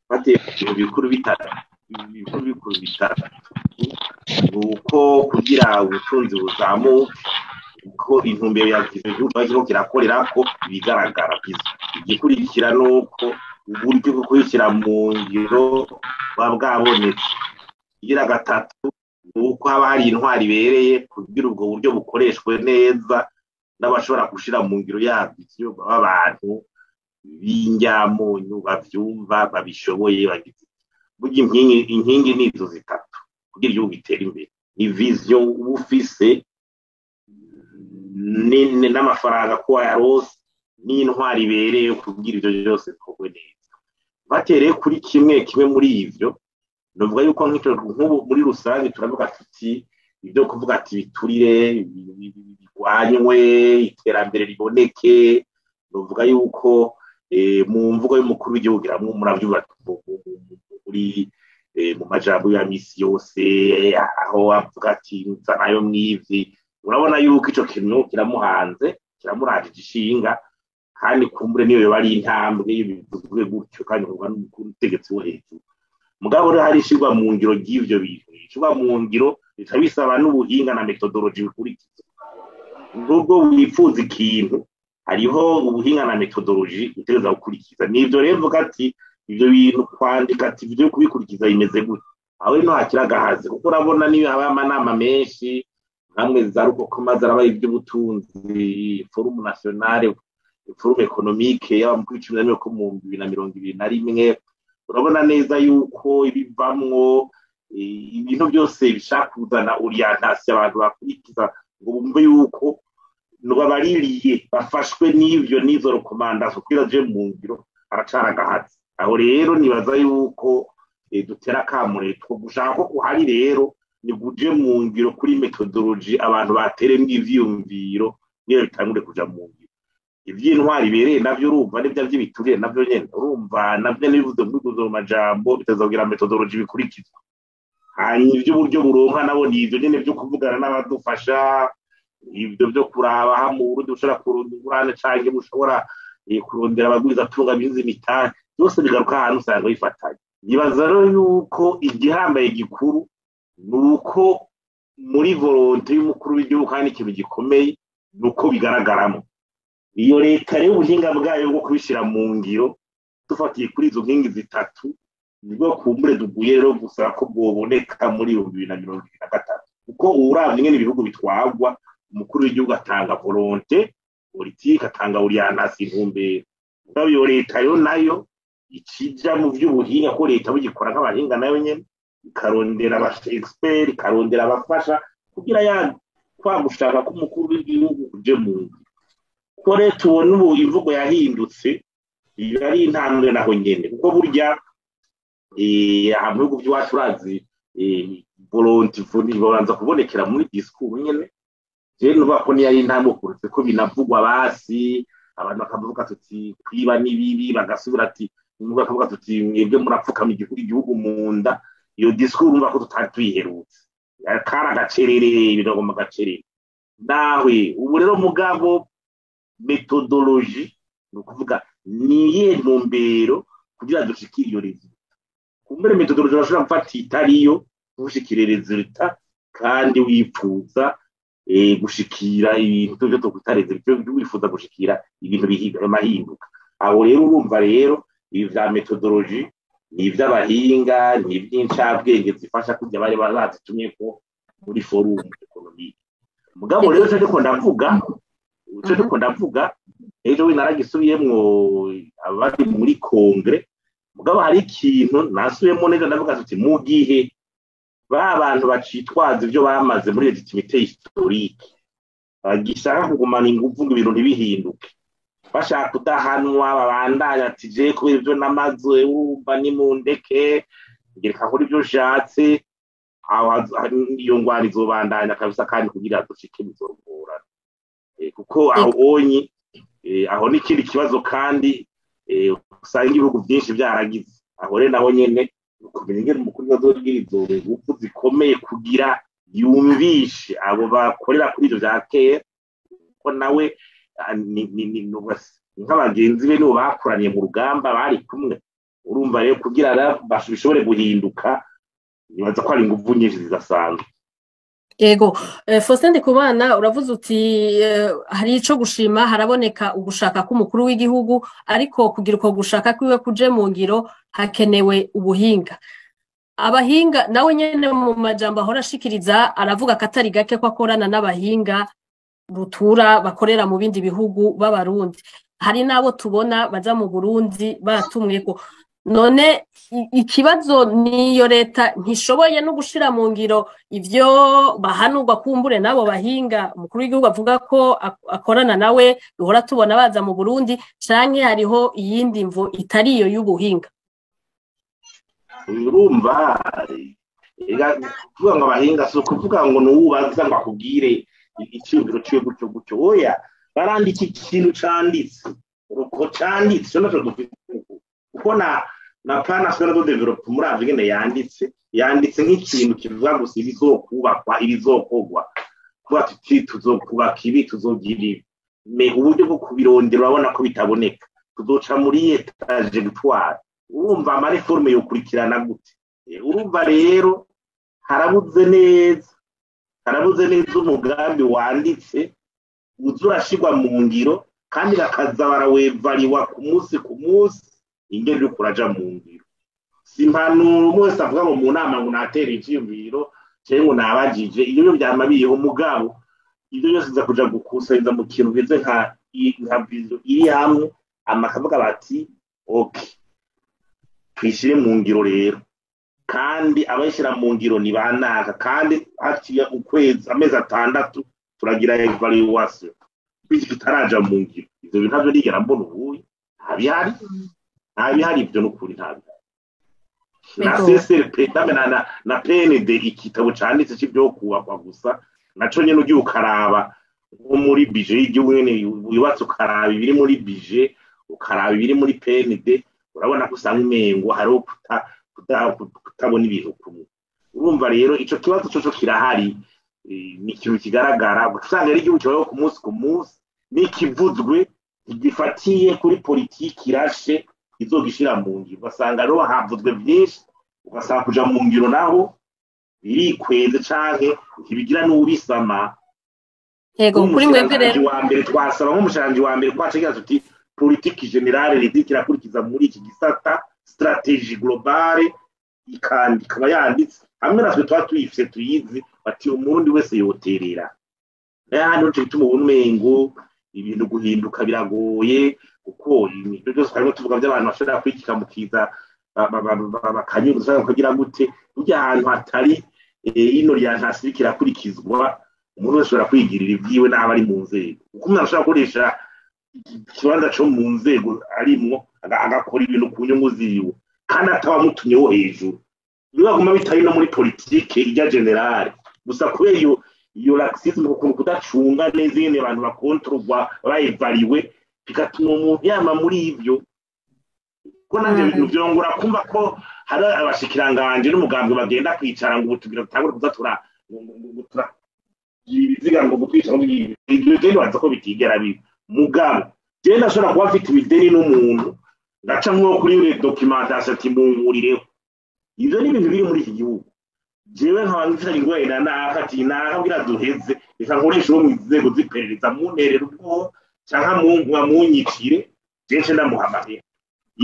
batiye ku bikuru bitatu uko kugira ubutunzi buzamuke uko intumbero yagize kirakorera ko bigaragara igikurikira nuko uburyo bwo kwishyira mu ngiro bwabonetse igira gatatu nuko haba hari intwari ibereye kugira ubwo buryo bukoreshwe neza n'abashobora gushira mu ngiro yabyo abantu b'injyamunyu bavyumva babishoboye bagize burya inkingi nizo zitatu kugira igihugu gitere imbere ni vision ubufise n'amafaranga ko yarose n'intwari ibereye kugira ivyo byose bikorwe neza batereye kuri kimwe muri ivyo novuga yuko nk'ubu muri rusange turavuga tuti ibyo kuvuga ati biturire bigwanywe iterambere riboneke novuga yuko mu mvugo y'umukuru w'igihugu muravyumva muri mu majambo ya misi yose aho avuga ati nzanayo mw'ivi urabona yuko ico kintu kiramuranje gishinga kandi kumbure niyo yoba ari intambwe bivuzwe gutyo kandi uvuga n'umukuru utegetse wo hejuru mugabo rero hari ishirwa mu ngiro ry'ivyo bintu ishirwa mu ngiro bitabisaba n'ubuhinga na methodology bikurikiza nubwo wifuza ikintu hariho ubuhinga na methodology utegeza gukurikiza nivyo rero mvuga ati ivyo bintu kwandika ati ivyo kubikurikiza bimeze gute aho ino hakiragahaze kuko urabona niyo haba amanama menshi namwe zaruko komaza arabaye iby'ubutunzi forum nationale forum économique yaba mu 2021 ko mu 2021 urabona neza yuko ibivamwo ibintu byose bishaka kuzana orientation abantu bakurikiza ngo bumve yuko n'abaririye bafashwe n'ivyo nizo recommandation kwiraje mu ngiro aracaragahaze aho rero nibaza yuko dutera kamure two gushaka ko kuhari rero ni guje mu ngiro kuri methodology abantu bateremwe ivyumviro niyo bitangure kuja mu ngiro ivy'intwari bereye navyo urumva n'ibyo by'ibituriye navyo nyene urumva navyo nibivuze mu majambo bitazogira methodology bikurikizwa hanyuma ivy'uburyo buronka nabo ni ivyo nyene byo kuvugana n'abadufasha ibyo byo kuraba hamwe urundi ushobora kurundurana canke mushobora kurondera abagwiza tunga bizi mitari byose bigaruka ahantu usanga bifatanye nibaza rero yuko igihambaye gikuru nuko muri volonté y'umukuru w'igihugu kandi ikintu gikomeye nuko bigaragaramo iyo leta rero ubuhinga bwayo bwo kubishira mu ngiro dufatiye kuri izo nkingi zitatu nibwo kumbure duguye rero gusaba ko bwoboneka muri 2023 kuko uravye ngene ibihugu bitwagwa umukuru w'igihugu atanga volonté politique atanga uriyanasi intumbero ngaho iyo leta yo nayo ikija mu by'ubuhinga ko leta bugikora nk'abahinga nayo nyene ikarondera aba expert ikarondera abafasha kugira ya kwagushaka ko umukuru w'igihugu uje mu ko leta ubona ubu imvugo yahindutse iyo ari intambwe naho nyene kuko burya mu bihugu by'iwacu urazi volonté babanza kubonekera muri discours nyene je nuba ko niyo ari intambwe kurutse ko binavugwa basi abantu bakavuga tuti kwiba nibibi bagasubira ati nuba akavuga tuti mwebwe murapfukama igihugu mu nda iyo discours umva ko tutari tuyiherutse kara gacerere biragomba gacerere nawe ubu rero mugabo methodology no kuvuga niye ntumbero kugira dushikire iyo resultat kumbere methodology bashobora gufata itariyo gushikira resultat kandi wipfuza gushikira ibintu byo tugutareze byo wifuza gushikira ibintu bihinduka aho rero urumva rero ibi vya methodology ni ivy'abahinga ni ivy'incabwenge zifasha kujya bari bazitumye ko muri forum economique mugabo rero cyo ndavuga ejo winaragisubiyemwo abari muri kongre mugabo hari ikintu nasubiyemo neza ndavuga ati mu gihe abantu bacitwaza ibyo bamaze muri legitimité historique bagishaka kugumana ingufu ngo ibintu ntibihinduke bashaka kudahanwa babandanya ati je kubera ibyo namaze urumva ni mundeke ngereka kuri ibyo shatse iyo ngwani zobandanya kabisa kandi kugira dushike bizorugora kuko aho onyi aho ni kindi kibazo kandi usanga ibihugu byinshi byaragize aho rero naho nyene kumenya ingene umukuru w'azogira izo ngufu zikomeye kugira yumvishe abo bakorera kuri ivyo vya kera ko nawe nk'abagenzi be nibo bakoraniye mu rugamba bari kumwe urumva rero kugira bashobore guhinduka nibaza ko ari ingufu nyinshi zidasanzwe Ego, Faustin Ndikumana uravuze uti hari ico gushima haraboneka ugushaka k'umukuru w'igihugu ariko kugira uko gushaka kwiwe kuje mu ngiro hakenewe ubuhinga. Abahinga nawe nyene mu majambo ahora ashikiriza aravuga katari gake ko akorana n'abahinga rutura bakorera mu bindi bihugu b'abarundi. Hari nabo tubona baza mu Burundi batumweko. None ikibazo niyo leta ntishoboye no gushira mu ngiro ivyo bahanurwa kumbure nabo bahinga umukuru w'igihugu avuga ko akorana nawe duhora tubona baza mu Burundi canke hariho iyindi mvo itariyo y'ubuhinga urumva kuvuga ngo abahinga so kuvuga ngo nubaza ngo akubwire icyumviro cyo gutyo oya barandika ikintu canditse uko canditse no dufite kuko na plan national de development muravye ngene yanditse nk'ikintu kivuga gusa ibizokubakwa ibizokogwa kuba tuzokubaka ibi tuzogira me uburyo bwo kubirondera urabona ko bitaboneka tuzoca muri etage gutwara urumva amareforme yo kurikirana gute urumva rero harabuze neza umugambi wanditse uzurashigwa mu ngiro kandi bakaza barawevaliwa ku munsi ingene yo kuraja mu ngiro simpanuro mwese avuga ngo mu nama ngo natera ivyumviro cyangwa nabajije iyo byamabiye umugabo ibyo byose za kuja gukusanya mu kintu bize nka vision iri hamwe amakavuga bati okay twishire mu ngiro rero kandi abayishira mu ngiro ni banaka kandi haciye ukwezi amezi 6 turagira evaluation biki tutaraja mu ngiro ivyo bintu navyo nigera mbona ubuye habihari ibyo n'ukuri ntabwo na CSRP na PND ikitabo canditse c'ibyo kubakwa gusa naco nyene ugiye ukaraba nko muri budget y'igihugu nyene wibatse ukaraba ibiri muri budget ukaraba ibiri muri PND urabona ko usanga umengo hariho kutabona ibintu kumwe urumva rero ico kibazo cyo kirahari ni ikintu kigaragara usanga ari igihugu cyo ku munsi n'ikivuzwe igifatiye kuri politiki irashe izogishira mu ngiro basanga rero havuzwe byinshi ugasanga kuja mu ngiro naho birikweze canke ntibigira n'ubisama yego kuri mwebwe rero wa mbere twasaba nk'umushanje wa mbere kwacegira tuti politiki generale ridikira kurikiza muri iki gisata strategie globale ikaba yanditse hamwe natwe twatuyifise tuyizi bati umurundi wese yoterera hano cyo bituma ubona umengo ibintu guhinduka biragoye kuko ibintu byose twarimo tuvuga by'abantu bashobora kwikikamukiza bakanyuza kugira gute ujya ahantu hatari ino rya ntasirikira kurikizwa umuntu wese ashobora kwigirira ibyiwe n'aba ari mu nzego kuko umuntu ashobora gukoresha ikibanza cyo mu nzego arimwo agakora ibintu ku nyungu ziwe kandi atabamutumyeho hejuru niba baguma bitari no muri politike ijya generale gusa kubera iyo laxisme kuko kudacunga neza nyene abantu bakontrolwa bayivariwe bigatuma umuntu yama muri ivyo ko nanje ibintu byongora kumva ko hari abashikiranganje n'umugambwe bagenda kwicara ngo tugira tutangure kuzatura ibiziga ngo gutwica ngo ibyo gendo baza ko bitigera bibi mugabo je ndashobora kuba afite ibideni n'umuntu ngaca nko kuri documentation ati mumurireho ivyo ni ibintu biri muri iki gihugu jewe nkabangifitanye ingwara nakati nakabwira duheze reka nkoresha uwo mu nzego ziperereza munterera ubwo canke munyicire je ndamuhamagaye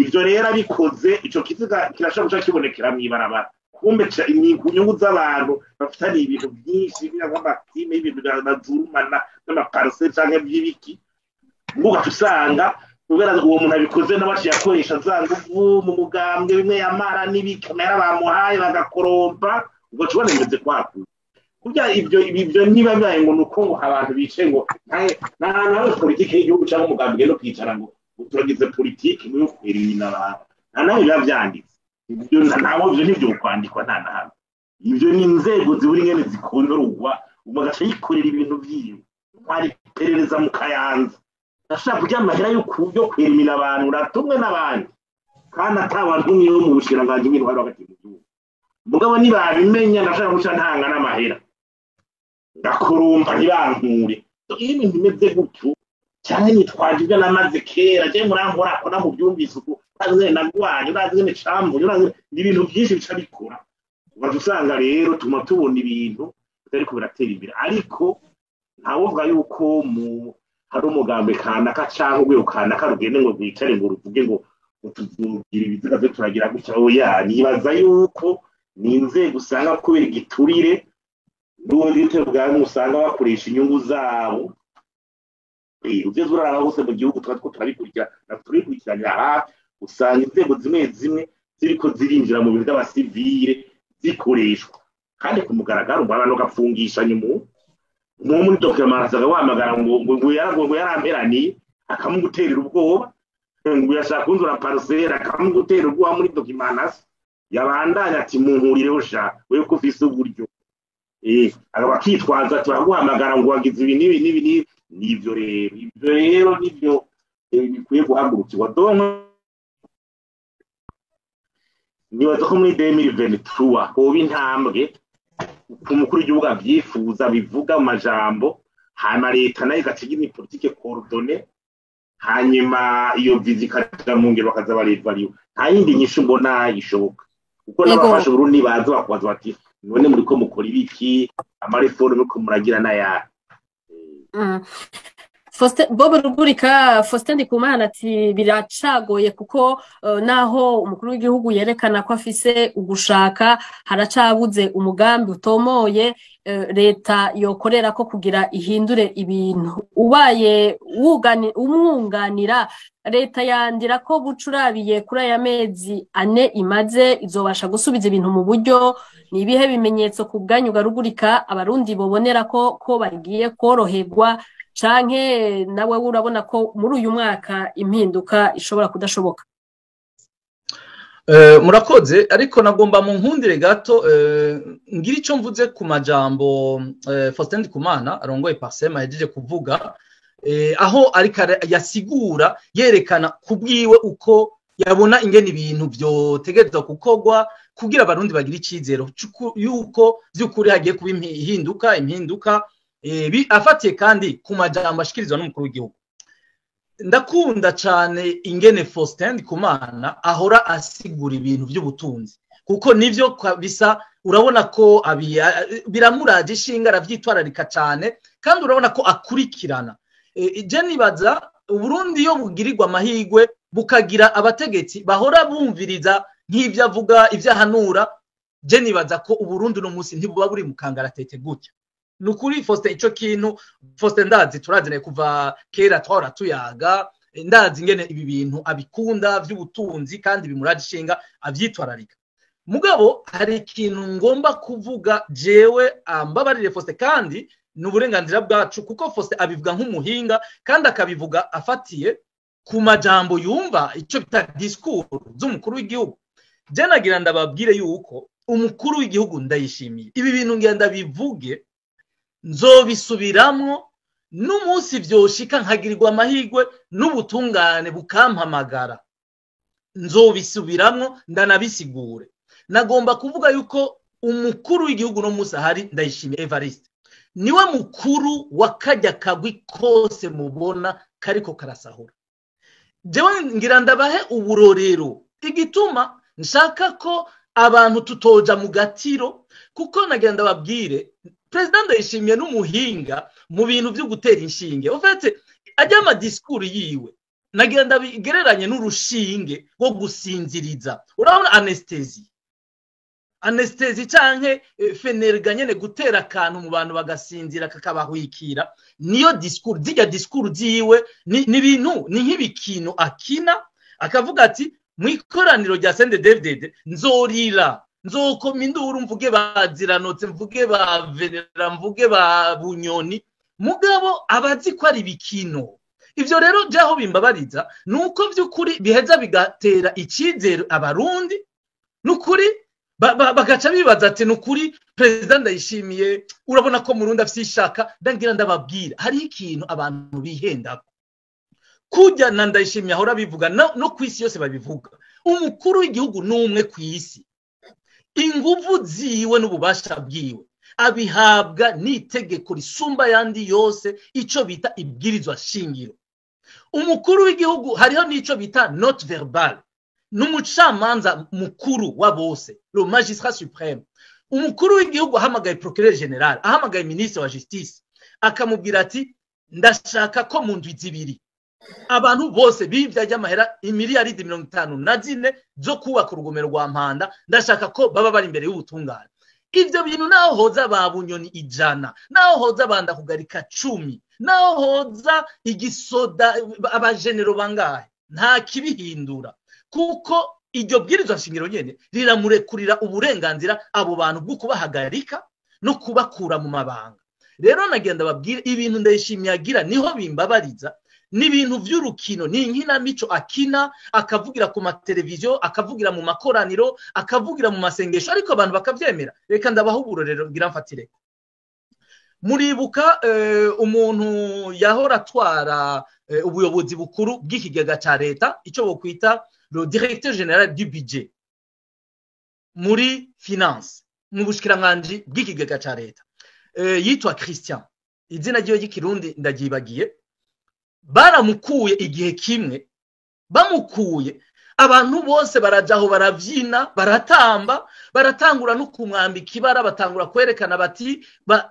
ivyo rero abikoze ico kiziga kirashobora guca kibonekera mw'ibarabara kumbe inyungu z'abantu bafitanye ibintu byinshi nk'amatime y'ibintu bazurumana n'amaparcelle canke by'ibiki nguga tusanga kubera uwo muntu abikoze n'abaciye akoresha za nguvu mu mugambwe bimwe yamara n'ibikamera bamuhaye bagakorompa ubwo tubone ngeze kwaku kurya ibyo niba byaye ngo nuko abantu bice ngo nawe politiki y'igihugu cyangwa umugambwe no kwicara ngo turagize politiki no kwirinda abantu nawe biba byanditse ibyo ntawo byo nibyo kwandikwa nta nahamwe ibyo ni inzego ziburi ngene zikondorwa umagaca yikorera ibintu byiwe kwari perereza mu Kayanza ashaka kujya amahera yo kwirimina abantu uratumwe n'abandi kandi atabantu niyo mu bushiranganje ngene bari bagati mu gihugu mugabo nibabimenya ndashaka guca ntanga n'amahera ndakurumba ntibankure ibintu bimeze gutyo cyane nitwaje ibyo namaze kera je murankora ko namubyumvise uko bazwe nagwanye bazwe ne cambo ibintu byinshi bica bikora bazusanga rero tuma tubona ibintu bitari ko biratera imbere ariko ntawovuga yuko hari umugambi kanaka cyangwa ugwe kanaka rugende ngo gwicare ngo ruvuge ngo tuzugira ibiziga byo turagira gutya oya nibaza yuko ni inzego usanga kubera igiturire n'ubundi bwabo usanga bakoresha inyungu zabo ugeze urara hose mu gihugu turabikurikirana hafi usanga inzego zimwe zimwe ziriko zirinjira mu bintu by'abasivile zikoreshwa kandi ku mugaragaro abantu gapfungisha nyumu muri documentation wamagara ngo yaramperaniye akamuguterera ubwoba ngo yashaka kunzura parcelle akamugutera ubwoba muri documentation yabandanya ati munkurireho sha wewe ko ufise uburyo agaba kitwaza turaguhamagara ngo wagize ibi nivyo rero nivyo bikwiye guhagurukirwa donko nibaza ko muri 2023 hoba intambwe umukuru w'igihugu avyifuza bivuga mu majambo hanyuma leta nayo igacigira politike coordonnée hanyuma iyo vizi ikaja mu ngero bakaza barivariwe nta yindi nyishu mbona ishoboka kuko n'abafasha Burundi baza bakwaza bati none muri ko mukora ibiki amareforme muri ko muragira n'aya Bob Rugurika Faustin Ndikumana ati biracagoye kuko naho umukuru w'igihugu yerekana ko afise ugushaka haracabuze umugambi utomoye leta yokorera ko kugira ihindure ibintu ubaye umwunganira leta yandira ko bucurabiye kuri aya mezi 4 imaze izobasha gusubiza ibintu mu buryo ni ibihe bimenyetso ku bwanyu Rugurika abarundi bobonera ko bagiye koroherwa canke nawe urabona ko muri uyu mwaka impinduka ishobora kudashoboka murakoze ariko nagomba mu nkundire gato ngira icyo mvuze ku majambo Faustin Ndikumana arongoye Parsema yajeje kuvuga aho ariko yasigura yerekana kubwiwe uko yabona ingene ibintu byotegerezwa gukorwa kugira abarundi bagira icizero yuko by'ukuri hagiye kuba impinduka afatiye kandi ku majambo ashikirizwa n'umukuru w'igihugu. Ndakunda cyane ingene Faustin Ndikumana ahora asigura ibintu by'ubutunzi kuko nivyo bisa urabona ko biramuraje ishinga aravyitwararika cyane kandi urabona ko akurikirana. Je nibaza Uburundi yo bugirirwa amahigwe bukagira abategetsi bahora bumviriza nk'ivyo avuga ivyahanura, je nibaza ko Uburundi no musi ntibuba buri mu kangaratete gutya. Nukuri Faustin ico kintu Faustin ndazi turazine kuva kera twara tuyaga ndazi ingene ibi bintu abikunda vy'ubutunzi kandi bimuraje ishinga avyitwararika. Mugabo hari ikintu ngomba kuvuga jewe ambabarire Faustin kandi n'uburenganzira bwacu kuko Faustin abivuga nk'umuhinga kandi akabivuga afatiye ku majambo yumva ico bita discours z'umukuru w'igihugu. Je nagira ndababwire yuko umukuru w'igihugu ndayishimiye ibi bintu ngenda bivuge nzobisubiramwo n'umunsi vyoshika nkagirirwa amahigwe n'ubutungane bukampamagara nzobisubiramwo ndanabisigure. Nagomba kuvuga yuko umukuru w'igihugu no musa hari Ndayishimiye Evariste niwe mukuru wakajya kagwi kose mubona kariko karasahura. Jewe ngira ndabahe uburorero igituma nshaka ko abantu tutoja mu gatiro kuko nagira ndababwire President Ndayishimiye n'umuhinga mu bintu byo gutera inshinge. Ofete ajya ama discours yiwe nagira ndabigereranye n'urushinge rwo gusinziriza. Urabona anesthesie canke fenerga nyene gutera akantu mu bantu bagasinzira kakabahwikira niyo discours zijya discours ziwe ni bintu ni nk'ibikino akina akavuga ati mu ikoraniro rya CNDD-FDD nzorira nzokoma induru mvuge baziranotse mvuge ba Venera mvuge ba Bunyoni mugabo abazi ko ari bikino. Ivyo rero jaho bimbabariza nuko vy'ukuri biheza bigatera icizero abarundi nukuri bagaca bibaza ati nukuri President Ndayishimiye urabona ko mu Burundi afite ishaka. Ndangira ndababwira hari ikintu abantu bihendako kujya na Ndayishimiye ahora bivuga no kwisi yose babivuga umukuru w'igihugu n'umwe kwisi inguvu ziwe n'ububasha bwiwe abihabwa n'itegeko risumba yandi yose ico bita ibwirizwa shingiro. Umukuru w'igihugu hariho n'ico bita note verbale n'umucamanza mukuru wa bose le magistrat suprême. Umukuru w'igihugu ahamagaye procureur general ahamagaye ministre wa justice akamubwira ati ndashaka ko mu ndwi zibiri abantu bose bivyaje amahera imiliyaridi 54 zo kubaka urugomero rwa Mpanda ndashaka ko baba bari imbere y'ubutungane. Ivyo bintu naho hoza ba Bunyoni 100 naho hoza banda kugarika 10 naho hoza igisoda abagenero bangahe nta kibihindura kuko iryo bwirizwa shingiro nyene riramurekurira uburenganzira abo bantu bwo kubahagarika no kubakura mu mabanga. Rero nagenda babwire ibintu Ndayishimiye agira niho bimbabariza n'ibintu vy'urukino ni inkinamico akina akavugira ku mateleviziyo akavugira mu makoraniro akavugira mu masengesho ariko abantu bakavyemera. Reka ndabaho uburorero ngira mfatire. Muribuka umuntu yahora atwara ubuyobozi bukuru bw'ikigega ca leta ico bokwita le directeur général du budget muri finance mu bushikiranganje bw'ikigega ca leta yitwa Christian izina ryo ry'ikirundi ndagibagiye. Baramukuye igihe kimwe bamukuye abantu bose barajaho baravyina baratamba baratangura no kumwambika ibara batangura kwerekana bati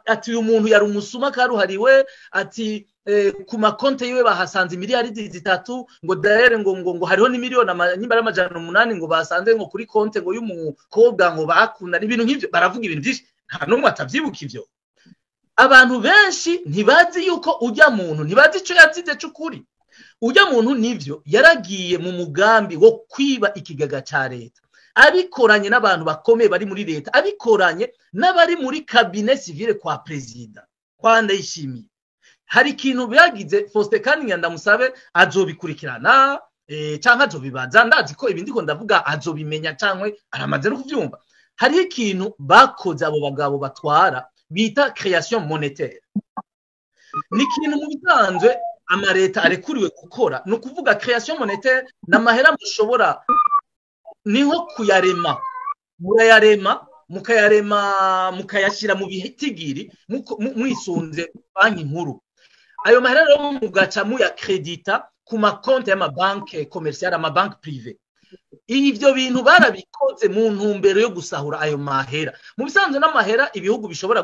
ati uyu muntu yari umusuma karuhariwe ati ku makonte yiwe bahasanze miliyaridi 3 ngo dahere ngo hariho ni miliyoni nyimbara amajana 8 ngo basanze ngo kuri konte ngo y'umukobwa ngo bakunda ibintu nk'ivyo baravuga ibintu byinshi nta numwe atavyibuka ivyo. Abantu benshi ntibazi yuko ujya muntu ntibazi ico yazize cy'ukuri. Ujya muntu nivyo yaragiye mu mugambi wo kwiba ikigega ca leta abikoranye n'abantu bakomeye bari muri leta abikoranye n'abari muri cabinet civile kwa president kwa Ndayishimiye. Hari ikintu byagize Faustin kandi ndamusabe azobikurikirana canke azobibaza ndazi ko ibindi ko ndavuga azobimenya canke aramaze no kuvyumva hari ikintu bakoze abo bagabo batwara bita création monétaire ni ikintu mu bisanzwe amareta arekuriwe gukora no kuvuga création monétaire n'amahera mushobora niho kuyarema murayarema mukayashira mu bitigiri mwisunze banki nkuru ayo mahera rero mugaca muyakredita ku makonti y'amabanki commercial amabanki privé ivyo bintu barabikoze mu ntumbero yo gusahura ayo mahera mu bisanzwe n'amahera ibihugu bishobora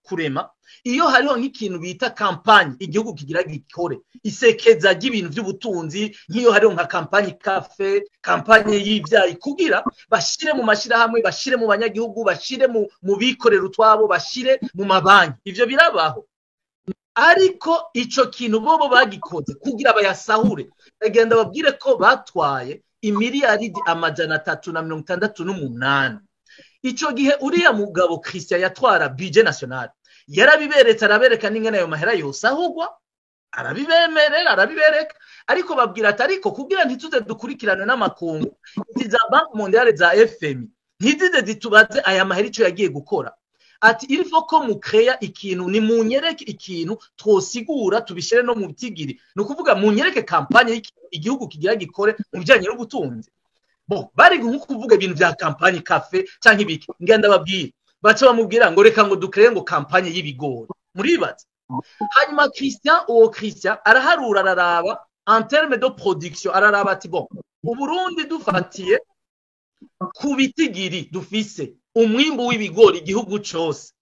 kurema iyo hariho nk'ikintu bita kampanye igihugu kigira gikore isekeza ry'ibintu by'ubutunzi nk'iyo hariho nka kampanye cafe kampanye y'ivyayi kugira bashire mu mashirahamwe bashire mu banyagihugu bashire mu bikorera utwabo bashire mu mabanki ivyo birabaho ariko ico kintu bobo bagikoze kugira bayasahure bagenda babwire ko batwaye imiliyaridi 368 ico gihe uriya mugabo Christian yatwara budget national yarabiberetse arabereka n'ingene ayo mahera yose ahugwa arabibereka ariko babwira ati ariko kugira ntituze dukurikirane n'amakungu za Banque Mondiale za FMI ntizize zitubaze aya mahera ico yagiye gukora ati il faut ko mukreya ikintu ni munyereke ikintu twosigura tubishire no mu bitigiri no kuvuga munyereke kampanye igihugu kigira gikore mu bijanye n'ubutunzi bari nko kuvuga ibintu bya kampanye cafe canke ibiki ngenda babwira baca bamubwira ngo reka ngo dukreye ngo kampanye y'ibigori muribaza hanyuma Christian araharura araraba en terme de production araraba ati Uburundi dufatiye ku bitigiri dufise umwimbu w'ibigori igihugu cyose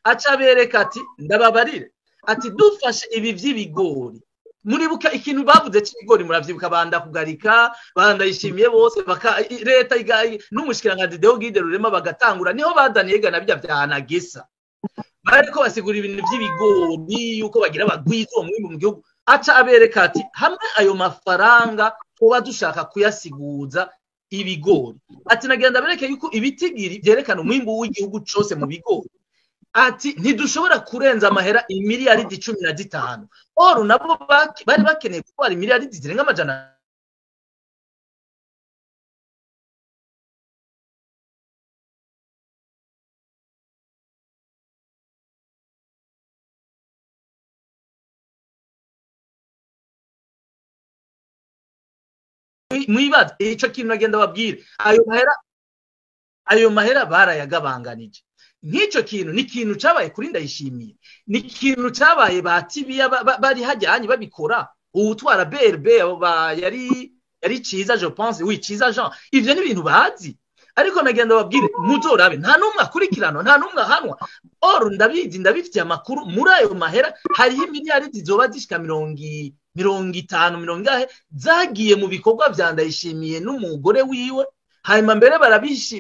aca bereka ati ndababarire ati dufashe ibi vy'ibigori muribuka ikintu bavuze cy'ibigori muravyibuka banda kugarika bandayishimiye bose leta n'umushikiranganje Deogide Rurema bagatangura niho badaniye gana bijya vyanagesa bariko basigura ibintu vy'ibigori yuko bagira bagwiza uwo mwimbu mu gihugu aca abereka ati hamwe ayo mafaranga kuba dushaka kuyasiguza ibigori ati nagenda bereke yuko ibitigiri byerekana umwimbu w'igihugu cyose mu bigori ati ntidushobora kurenza amahera imiliyaridi 15 oru nabo bari bakeneye gutwara imiliyaridi zirenga amajana mwibaza ico kintu nagenda babwire ayo mahera barayagabanganije nk'icyo kintu ni ikintu cyabaye kuri Ndayishimiye ni ikintu cyabaye batibiya bari hajyanye babikora uwutwara BRB yari Ciza je pense oui Ciza Jean ivyo ni ibintu bazi ariko nagenda babwire muzorabe nta numwe akurikirano nta numwe ahanwa or ndabizi ndabifitiye amakuru muri ayo mahera hariho imiliyaridi zoba zishika 50 zagiye mu bikorwa vya Ndayishimiye n'umugore wiwe hanyuma mbere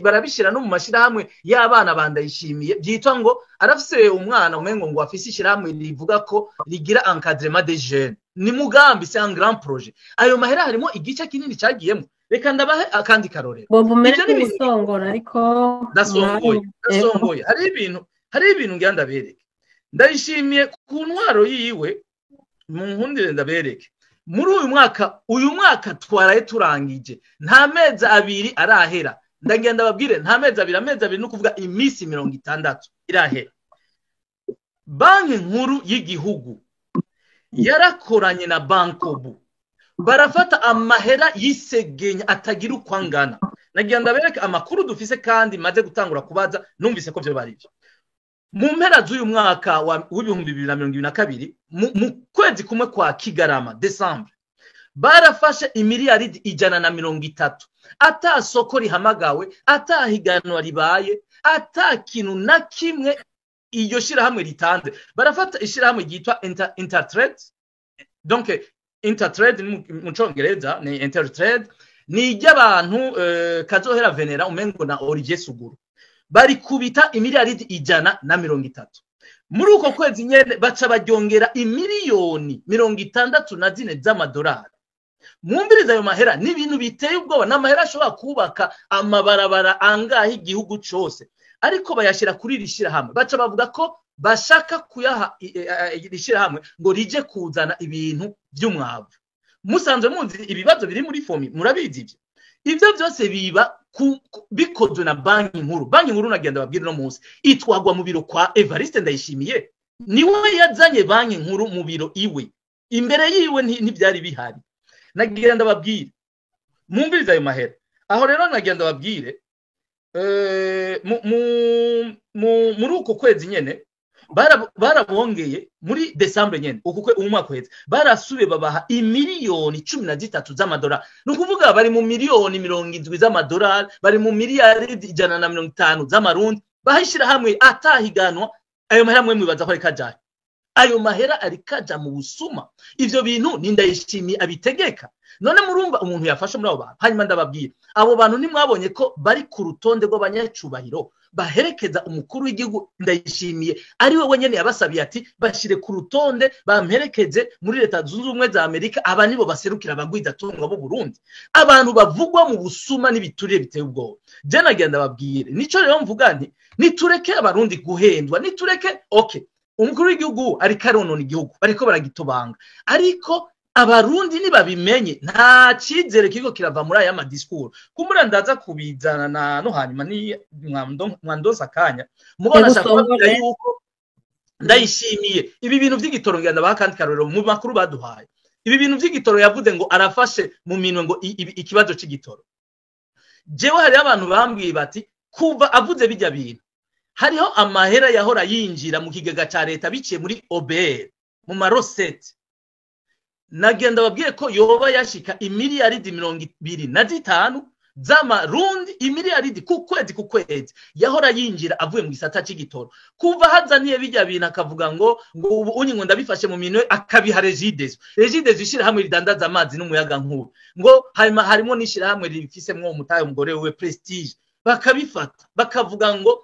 barabishira no mu mashirahamwe y'abana bandayishimiye byitwa ngo arafise umwana umengo ngo afise ishirahamwe rivuga ko rigira encadrement des jeunes ni mugambi c'est un grand projet ayo mahera harimo igice kinini cyagiyemo reka ndabahe akandi karorero ivyo ni bisongora ariko dasongoye hari ibintu ngenda bereke Ndayishimiye ku ntwaro yiwe mu nkundire ndabereke muri uyu mwaka twaraye turangije nta mezi abiri arahera ndagenda babwire nta mezi abiri no kuvuga imisi 60 irahera banki nkuru y'igihugu yarakoranye na Bankobu barafata amahera y'isegenya atagira ukwangana nagenda bereka amakuru dufise kandi maze gutangura kubaza numvise ko byo barivyo mu mpera z'uyu mwaka w'ibihumbi 2022 mu kwezi kumwe kwa Kigarama December barafashe imiliyaridi 130 ata soko rihamagawe ata higanwa ribaye ata kintu na kimwe iyo shirahamwe ritanze barafata ishirahamwe ryitwa Intertrade donc Intertrade mu Congereza ni Intertrade ni ry'abantu Kazohera Venera umengo na Olivier Suguru bari kubita imiliyaridi 130 muri uko kwezi nyene baca baryongera imiliyoni 64 z'amadolari mumbiriza ayo mahera ni ibintu biteye ubwoba n'amahera ashobora kubaka amabarabara angahe igihugu cyose ariko bayashira kuri rishira hamwe baca bavuga ko bashaka kuyaha rishira hamwe ngo rije kuzana ibintu by'umwavu musanzwe muzi ibibazo biri muri fomi murabizi ibyo byose biba bikozwe na banki nkuru nagenda babwira no munsi itwagwa mu biro kwa Evariste Ndayishimiye niwe yazanye banki nkuru mu biro iwe imbere yiwe ntibyari bihari nagenda babwira mumviriza ayo mahera aho rero nagenda babwire muri uko kwezi nyene barabongeye muri December nyene uko umwaka uheze barasubiye babaha imiliyoni 13 z'amadolari nukuvuga bari mu miliyoni 70 z'amadolari bari mu miliyari 150 z'amarundi bahishira hamwe atahiganwa ayo mahera mwe mwibaza ko ari kajaye ayo mahera ari kaja mu busuma ivyo bintu ni Ndayishimiye abitegeka none murumva umuntu yafashe muri abo bantu hanyuma ndababwira abo bantu nimwabonye ko bari ku rutonde rw'abanyacubahiro baherekeza umukuru w'igihugu Ndayishimiye ari we wenyene yabasabiye ati bashire ku rutonde bamperekeze muri leta zunze ubumwe za Amerika aba nibo baserukira abagwiza tunga bo Burundi abantu bavugwa mu busuma n'ibiturire biteye ubwoba je nagenda babwire nico rero mvuga nti nitureke abarundi guhendwa nitureke okay umukuru w'igihugu ari karonona igihugu bariko baragitobanga ariko abarundi nibabimenye nta cyizere kiko kirava muri aya madiscours kumura ndaza kubizana na no hanyuma ni mwandosa kanya mubona shaka yuko Ndayishimiye ibi bintu by'igitoro ngenda bakandi karorero mu makuru baduhaye ibi bintu by'igitoro yavuze ngo arafashe mu minwe ngo ikibazo c'igitoro jewe hari abantu bambwiye bati kuva avuze bijya bintu hariho amahera yahora yinjira mu kigega ca leta biciye muri OBR mu marosete nagenda babwiye ko yoba yashika imiliyaridi 25 z'amarundi imiliyaridi ku kwezi yahora yinjira avuye mu gisata c'igitoro kuva hazaniye bijya bintu akavuga ngo ubu unyingo ndabifashe mu minwe akabiha Regideso ishira hamwe ridandaza amazi n'umuyaga nkuru ngo harimo nishira hamwe rifise mwo umutaye umugore we Prestige bakabifata bakavuga ngo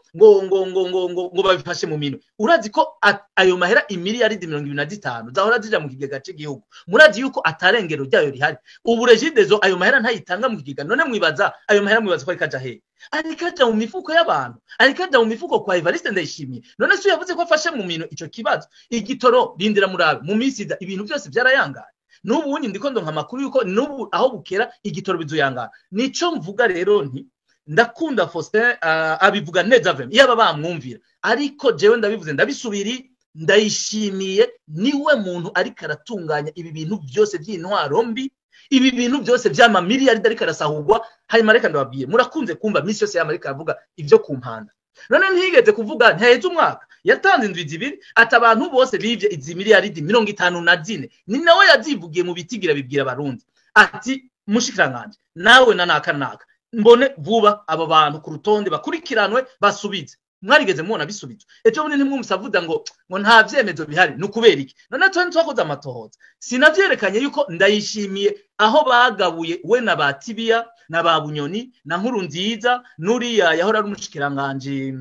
babifashe mu minwe urazi ko ayo mahera imiliyaridi 25 zahora zija mu kigega cy'igihugu murazi yuko atarengero ryayo rihari ubu Regideso ayo mahera ntayitanga mu kigega none mwibaza ayo mahera mwibaza ko arikaja he arikaja mu mifuko y'abantu arikaja mu mifuko kwa Evariste Ndayishimiye none se yavuze ko afashe mu minwe ico kibazo igitoro rindira murabe mu misiza ibintu byose byarayangaye n'ubu unyi ndiko ndonka makuru yuko n'ubu aho bukera igitoro bizoyangana nico mvuga rero nti ndakunda Faustin abivuga neza vema yaba bamwumvira ariko jewe ndabivuze ndabisubiri Ndayishimiye niwe muntu ari karatunganya ibi bintu byose by'intwaro mbi ibi bintu byose by'ama miliyari ari karasahugwa hari mareka ndababwiye murakunze kumva misi yose y'Amerika avuga ivyo ku mpanda none ntigeze kuvuga ntaheze umwaka yatanze indwi zibiri ati abantu bose bivye izi miliyaridi 54 ni nawe yazivugiye mu bitigira bibwira abarundi ati mushikiranganje nawe nanaka mbone vuba aba bantu ku rutonde bakurikiranwe basubize mwarigeze mubona bisubizo ejo bundi ntimwumusavuda ngo nta vyemezo bihari nukubera iki none twakoze amatohoza sinavyerekanye yuko Ndayishimiye aho bagabuye we na Batibiya na Babunyoni na Nkuru Nziza nuriya yahora ari umushikiranganje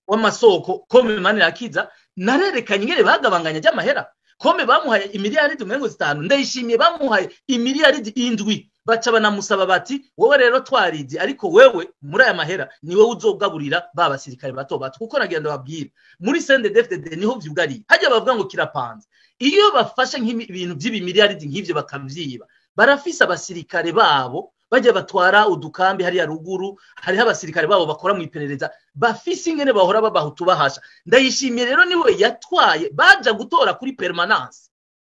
w'amasoko kome Manirakiza narerekanye ngere bagabanganya ry'amahera kome bamuhaye imiliyaridi 5 Ndayishimiye bamuhaye imiliyaridi 7 baca banamusaba bati wowe rero twarizi ariko wewe muri aya mahera ni wowe uzogaburira babasirikare bato kuko nagenda babwira muri CNDD-FDD niho vyugari hajya bavuga ngo kirapanze iyo bafashe nk'ibintu by'ibimiliyaridi nk'ivyo bakavyiba barafisa abasirikare babo bajya batwara udukambi hari ya ruguru hariho abasirikare babo bakora mu iperereza bafise ingene bahora babahutu bahasha Ndayishimiye rero niwe yatwaye baja gutora kuri permanence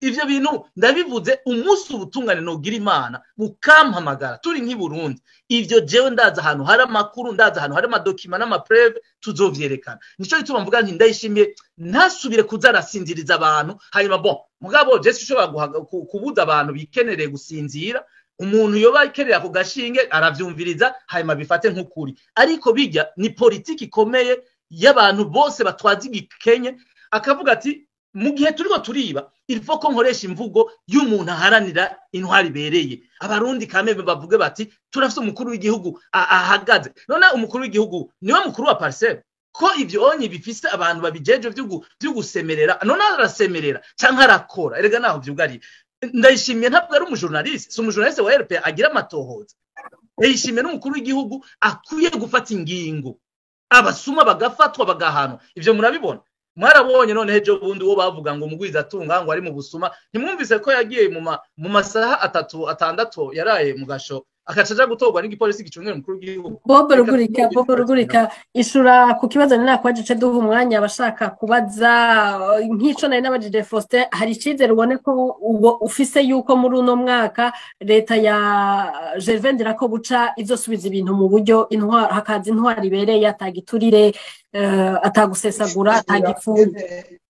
ivyo bintu ndabivuze umunsi ubutungane nogira Imana mukampamagara turi nk'i Burundi ivyo jewe ndaza ahantu hari amakuru ndaza ahantu hari amadokima n'amapreve tuzovyerekana nico gituma mvuga nti Ndayishimiye ntasubire kuzarasinziriza abantu hanyuma mugabo je sishobora kubuza abantu bikenereye gusinzira umuntu yoba ikerera ku gashinge aravyumviriza hanyuma bifate nk'ukuri ariko bijya ni politiki ikomeye y'abantu bose batwaza igikenye akavuga ati mu gihe turiko turiba ilfo ko nkoresha imvugo y'umuntu aharanira intwari bereye abarundi kameme bavuge bati turafite umukuru w'igihugu ahagaze none umukuru w'igihugu niwe mukuru wa parcelle ko ivyo onye bifise abantu babijeje byo gusemerera none arasemerera canke arakora erega naho vyugari Ndayishimiye ntabwo ari umujournaliste si umujournaliste wa RP agira amatohoza Ndayishimiye n'umukuru w'igihugu akwiye gufata ingingo abasuma bagafatwa bagahanwa ivyo murabibona mwarabonye none ejo bundi uwo bavuga ngo umugwiza atunga ngo ari mu busuma ntimwumvise ko yagiye mu masaha 3-6 yaraye mu gasho akacaja gutorwa n'igipolisi gicungera umukuru w'igihugu. Bobo Rugurika ishura ku kibazo ninakwaje duha umwanya abashaka kubaza nk'ico nari nabajije Faustin, hari icizere ubone ko ubo ufise yuko muri uno mwaka leta ya Gervais Ndirakobuca izosubiza ibintu mu buryo hakaza intwari ibereye atagiturire atagusesagura atagipfuye?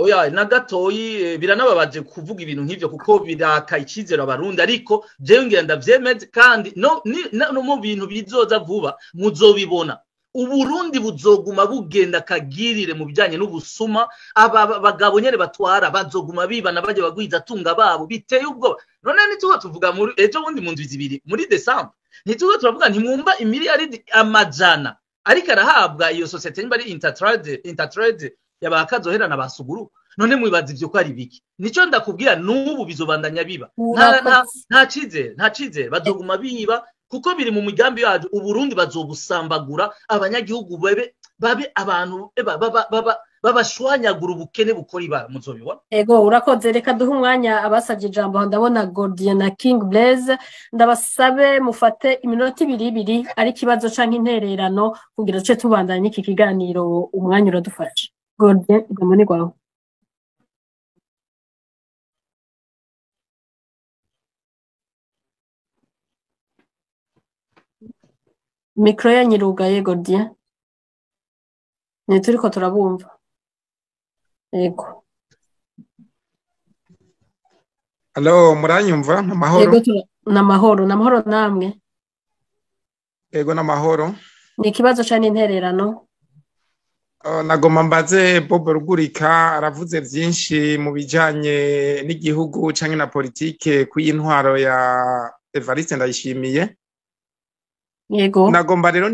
Oya na gatoyi biranababaje kuvuga ibintu nk'ivyo kuko biraka icizero abarundi, ariko jewe ngira ndavyemeze kandi no mu bintu bizoza vuba muzobibona. Uburundi buzoguma bugenda kagirire mu bijanye n'ubusuma, aba bagabo nyene batwara bazoguma bibana baje bagwiza tunga babo biteye ubwo. None nituba tuvuga muri ejo bundi mu ndwi zibiri muri December nituba turavuga ntimwumva imiliyaridi amajana ariko arahabwa iyo societe nimba ari Intertrade yabakazoherana basuguru. None mwibaza ivyo ko ari biki? Nico ndakubwira n'ubu bizobandanya biba. Nta cizere bazoguma biba kuko biri mu migambi yacu. Uburundi bazobusambagura, abanyagihugu babe abantu babashwanyagura ubukene bukora ibara. Muzobibona. Ego urakoze, reka duha umwanya abasavye ijambo. Ndabona Gordian na King Blaze, ndabasabe mufate iminota 2 ari kibazo canke intererano kugira ce tubandanye n'iki kiganiro. Umwanya uradufasha. Gordian, igamone gwawe. Mikro ya nyirugaye Gordian. Turiko turabumva. Ego. Hello, muranyumva? Namahoro. Ego namahoro namwe. Ego namahoro. Ni kibazo cyane intererano. Nagoma mbaze Bobo Rugurika aravuze byinshi mu bijanye n'igihugu canke na politike kuyintwaro ya Evariste Ndayishimiye. Yego. Nagomba rero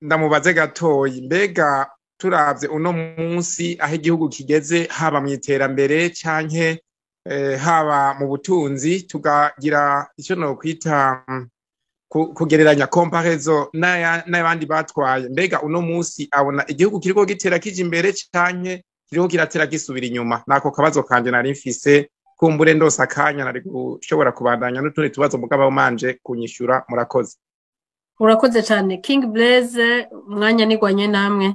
ndamubaze gatoyi, mbega turavye uno munsi aho igihugu kigeze haba mu iterambere canke haba mu butunzi, tugagira icyo no kwita kugereranya comparaison n'abandi batwaye, mbega uno munsi abona igihugu kiriko gitera kije imbere canke kiriko kiratera gisubira inyuma? Nako kabazo kanje nari mfise, kumbure ndose akanya nari gushobora kubandanya n'utundi tubazo mugabo manje kunyishura. Murakoze. Urakoze cyane. King Blaze, mwanya nigwanye namwe.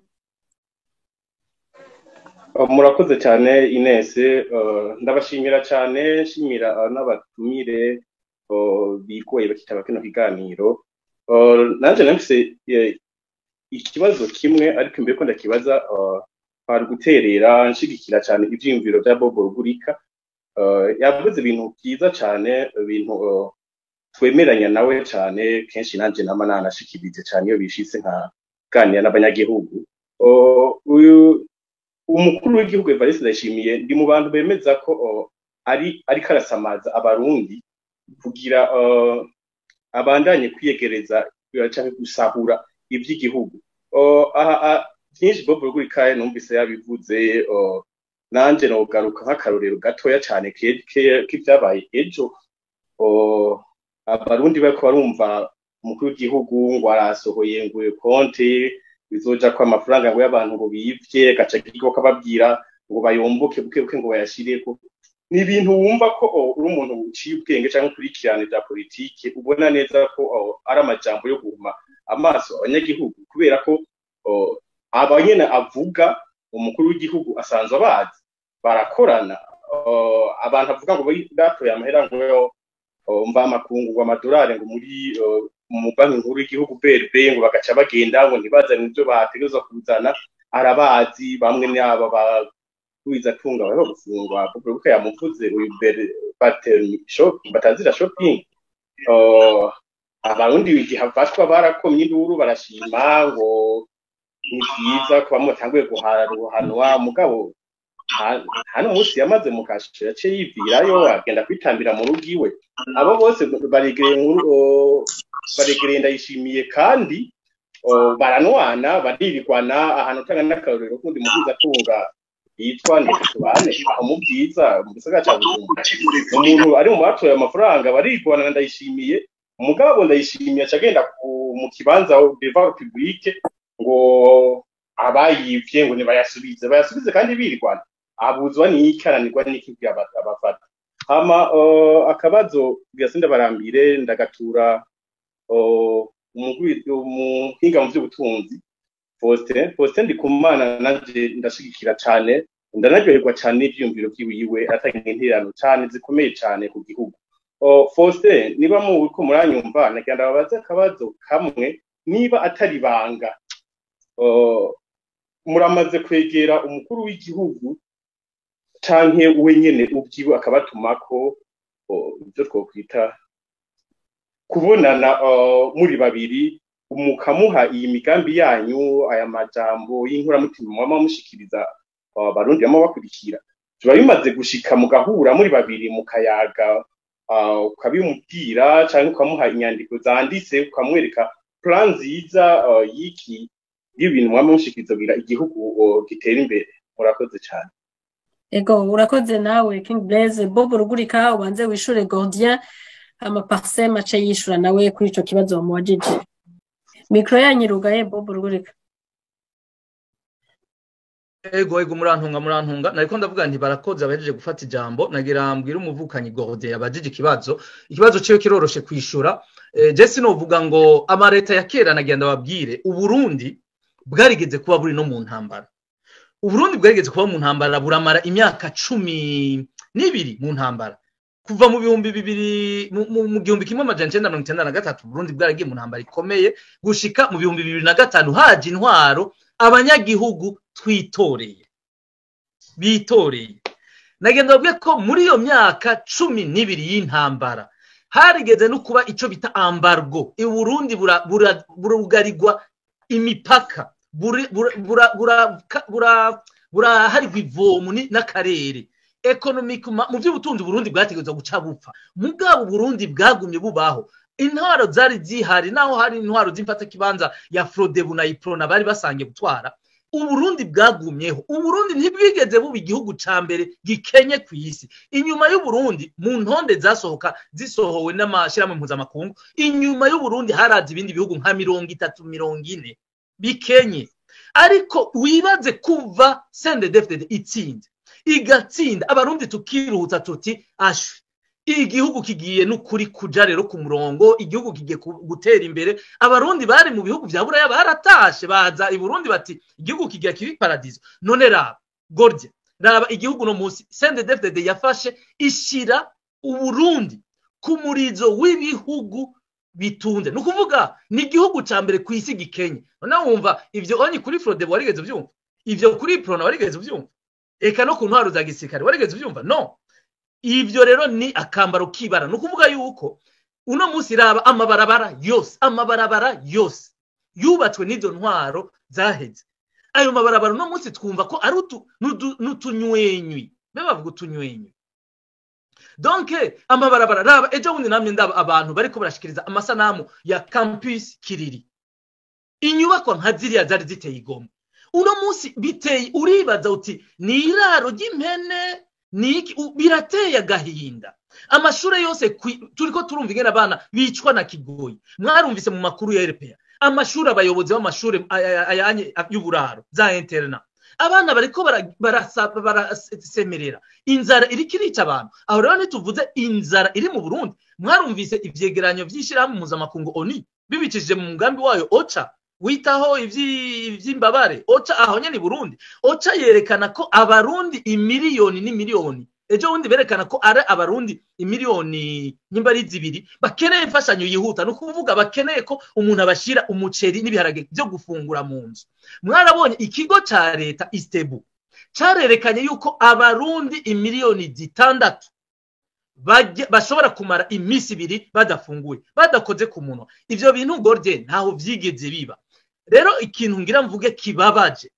Murakoze cyane Ines, ndabashimira cyane, shimira n'abatumire bigoye bakitaba kino kiganiro. Nanje namfise ikibazo kimwe ariko imbere ko ndakibaza kwari guterera nshigikira cyane ivyimviro bya Bobo Rugurika. Yavuze ibintu byiza cyane, ibintu twemeranya nawe cyane. Kenshi nanje nama nashikibije cyane iyo bishitse nka ganira n'abanyagihugu. Uyu umukuru w'igihugu Evariste Ndayishimiye ndi mu bantu bemeza ko ari karasamaza abarundi kugira abandanye kwiyegereza cyangwa gusahura iby'igihugu. Byinshi Bobo Rugurika numvise yabivuze, nanje nogaruka nk'akarorero gatoya cyane k'ibyabaye ejo. Abarundi bariko barumva umukuru w'igihugu ngo arasohoye ngo konti bizoja kwa amafaranga ngo y'abantu ngo bivye, gaca kigo kababwira ngo bayomboke buke ngo bayashireko. Ni ibintu wumva ko uri umuntu uciye ubwenge cyangwa kurikirana bya politike, ubona neza ko ari amajambo yo guhuma amaso abanyagihugu, kubera ko abanyene avuga umukuru w'igihugu asanzwe abazi barakorana. Abantu avuga ngo batoye amahera ngo mva makungu ngo amadolari ngo muri mu banki nkuru y'igihugu BRB ngo bagaca bagenda ngo ntibazane ibyo bategerezwa kuzana. Arabazi bamwe n'aba bakwiza tunga bari gufungwa kuko yamuvuze uyu batazira shopping. Abarundi igihe hafatwa barakomye induru barashima ngo ni byiza kuba mutanguye guhanwa, mugabo hano munsi yamaze mu kashe yace yivirayo agenda kwitambira mu rugo iwe. Abo bose baregereye Ndayishimiye kandi baranwana baririgwana ahantu utanga n'akarorero kundi mugiza tunga yitwa Ndekutubane aho mu bwiza mu gisagara cya Bujumbura. Umuntu ari mu batoye amafaranga baririgwana na Ndayishimiye, umugabo Ndayishimiye acagenda mu kibanza devant public ngo abayivye ngo bayasubize kandi birwana abuzwa n'ikaranirwa n'ikibwi abafata hama akabazo byasinda barambire ndagatura umuhinga mu by'ubutunzi Faustin Ndikumana naje ndashigikira cyane ndanaryoherwa cyane n'ivyumviro byiwiwe atanga interano cyane zikomeye cyane ku gihugu Faustin niba ko muranyumva nagenda babaze akabazo kamwe niba atari banga muramaze kwegera umukuru w'igihugu canke wenyene ubyiwe akabatumako ibyo twokwita kubonana muri babiri umukamuha iyi migambi yanyu aya majambo y'inkuramutima mwama mushikiriza abarundi bama bakurikira tuba bimaze gushika mugahura muri babiri mukayaga ukabimubwira canke ukamuha inyandiko zanditse ukamwereka plan nziza y'iki y'ibintu mwama mushikiriza kugira igihugu gitera imbere murakoze cyane Ego urakoze nawe King Blaise Bob Rugurika ubanze wishure Gordien amaparse mace yishura nawe kuri ico kibazo wamubajije mikro yanyirugaye Bob Rugurika Ego murantunga nariko ndavuga nti barakoze abajeje gufata ijambo nagira mbwira umuvukanyi Gordien abajije ikibazo ciyo kiroroshe kwishura Jesse novuga ngo amareta ya kera nagenda babwire uburundi bwarigeze kuba buri no mu ntambara Uburundi bwarigeze kuba mu ntambara buramara imyaka 12 mu ntambara kuva mu 2000 mu 1993 Burundi bwaragiye mu ntambara ikomeye gushika mu 2005 haje intwaro abanyagihugu twitoreye bitoreye nagenda babwiye ko muri iyo myaka 12 y'intambara harigeze no kuba ico bita embargo Burundi burugarigwa imipaka harigwa ivomu n'akarere economically mu by'ubutunzi Burundi bwategezwa guca bupfa mugabo Burundi bwagumye bubaho intwaro zari zihari naho hari intwaro z'imfata kibanza ya Frodebu na Iprona bari basangiye gutwara Uburundi bwagumyeho Uburundi ntibwigeze buba igihugu ca mbere gikenye ku isi inyuma y'Uburundi mu ntonde zisohowe n'amashirahamwe mpuzamakungu inyuma y'Uburundi haraje ibindi bihugu nka 30-40 bikenye ariko wibaze kuva CNDD-FDD itsinda igatsinda abarundi tukiruhuta tuti ashwe igihugu kigiye n'ukuri kuja rero ku murongo igihugu kigiye gutera imbere abarundi bari mu bihugu vya buraya baratashe baza i Burundi bati igihugu kigiye kibi paradiso none raba Gordien raba igihugu no munsi CNDD-FDD yafashe ishira Uburundi ku murizo w'ibihugu bitunze nukuvuga ni igihugu ca mbere ku isi gikenye none wumva ivyo onyi kuri Frodebu warigeze uvyumva ivyo kuri Prona warigeze uvyumva eka no ku ntwaro za gisirikare warigeze uvyumva no ivyo rero ni akambaro kibara nukuvuga yuko uno munsi raba amabarabara yose yubatswe n'izo ntwaro zaheze ayo mabarabara uno munsi twumva ko ari n'utunywenywi bavuga utunywenywi donc amabarabara raba ejo bundi namye ndaba abantu bariko barashikiriza amasanamu ya campus Kiriri inyubako nka ziriya zari ziteye igomwe uno munsi biteye uribaza uti ni iraro ry'impene niki birateye agahinda amashure yose turiko turumva ingene abana bicwa na kigoyi mwarumvise mu makuru ya RPA amashure abayobozi b'amashure ayanye y'uburaro za interna abana bariko barasemerera inzara iriko irica abantu aho rero nituvuze inzara iri mu Burundi mwarumvise ivyegeranyo vy'ishirahamwe mpuzamakungu ONU bibicishije mu mugambi wayo OCHA witaho ivy'imbabare OCHA aho nyene Burundi OCHA yerekana ko abarundi imiliyoni n'imiliyoni ejo bundi berekana ko ari abarundi imiliyoni nyimbari zibiri bakeneye imfashanyo yihuta no kuvuga bakeneye ko umuntu abashira umuceri n'ibiharage byo gufungura mu nzu mwarabonye ikigo ca leta Istebu carerekanye yuko abarundi imiliyoni 6 bashobora kumara imisi 2 badafunguye badakoze ku munwa ivyo bintu Gordien ntaho vyigeze biba rero ikintu ngira mvuge kibabaje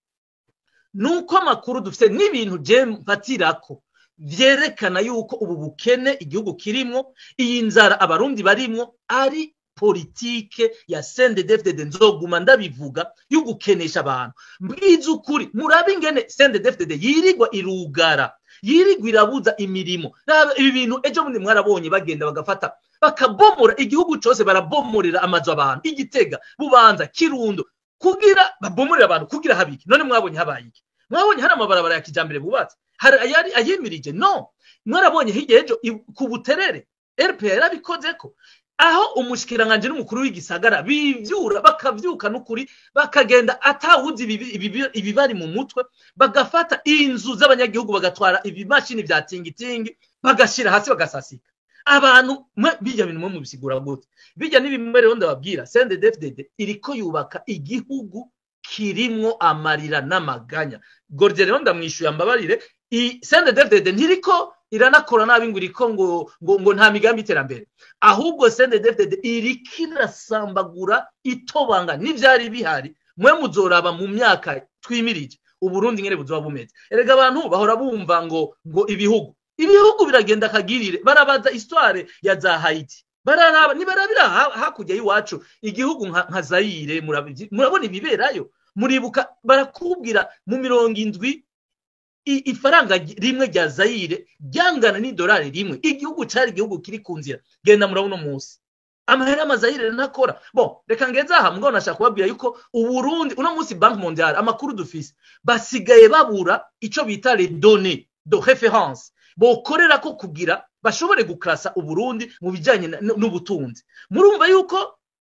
nuko amakuru dufite n'ibintu je mfatirako vyerekana yuko ubu bukene igihugu kirimwo iyi nzara abarundi barimwo ari politike ya CNDD-FDD nzoguma ndabivuga yugukenesha abantu mbwiza ukuri murabe ingene CNDD-FDD yirigwa irugara yirigwa irabuza imirimo ibi bintu ejo bundi mwarabonye bagenda bagafata bakabomora igihugu cyose barabomorera amazu abantu Igitega Bubanza Kirundo kugira babomorera abantu kugira habiki none mwabonye habaye iki mwabonye hari amabarabara ya kijambere bubatse hari ayemirije no mwarabonye hirya ejo ku Buterere RPA yarabikozeko aho umushikiranganje n'umukuru w'igisagara bivyura bakavyuka n'ukuri bakagenda atawuzi ibibari mu mutwe bagafata inzu z'abanyagihugu bagatwara ibimashini vya tingitingi bagashira hasi bagasasika abantu bijya bintu mu bisigura gute bijya n'ibimwe rero ndababwira CNDD-FDD iriko yubaka igihugu kirimwo amarira n'amaganya Gordier rero ndamwishuye ambabarire CNDD-FDD ntiriko iranakora nabi ngo iriko ngo nta migambi iterambere ahubwo CNDD-FDD iriko irasambagura itobanga n'ivyari bihari mwe muzoraba mu myaka twimirije uburundi ngene buzoba bumeze erega abantu bahora bumva ngo ibihugu biragenda kagirire barabaza histoire ya za Haiti bararaba nibarabira hakujya yiwacu igihugu nka Zaire murabona ibiberayo muribuka barakubwira mu 70 ifaranga rimwe rya Zaire ryangana n'idolari rimwe igihugu cari igihugu kiri kunzira genda murabona munsi amahera amazaire ntakora reka ngeze aha mbwo nashaka kubabwira yuko uburundi uno munsi Banque Mondiale amakuru dufise basigaye babura ico bita les données de référence bokorera ko kugira bashobore gukrasa uburundi mu bijanye n'ubutunzi murumva yuko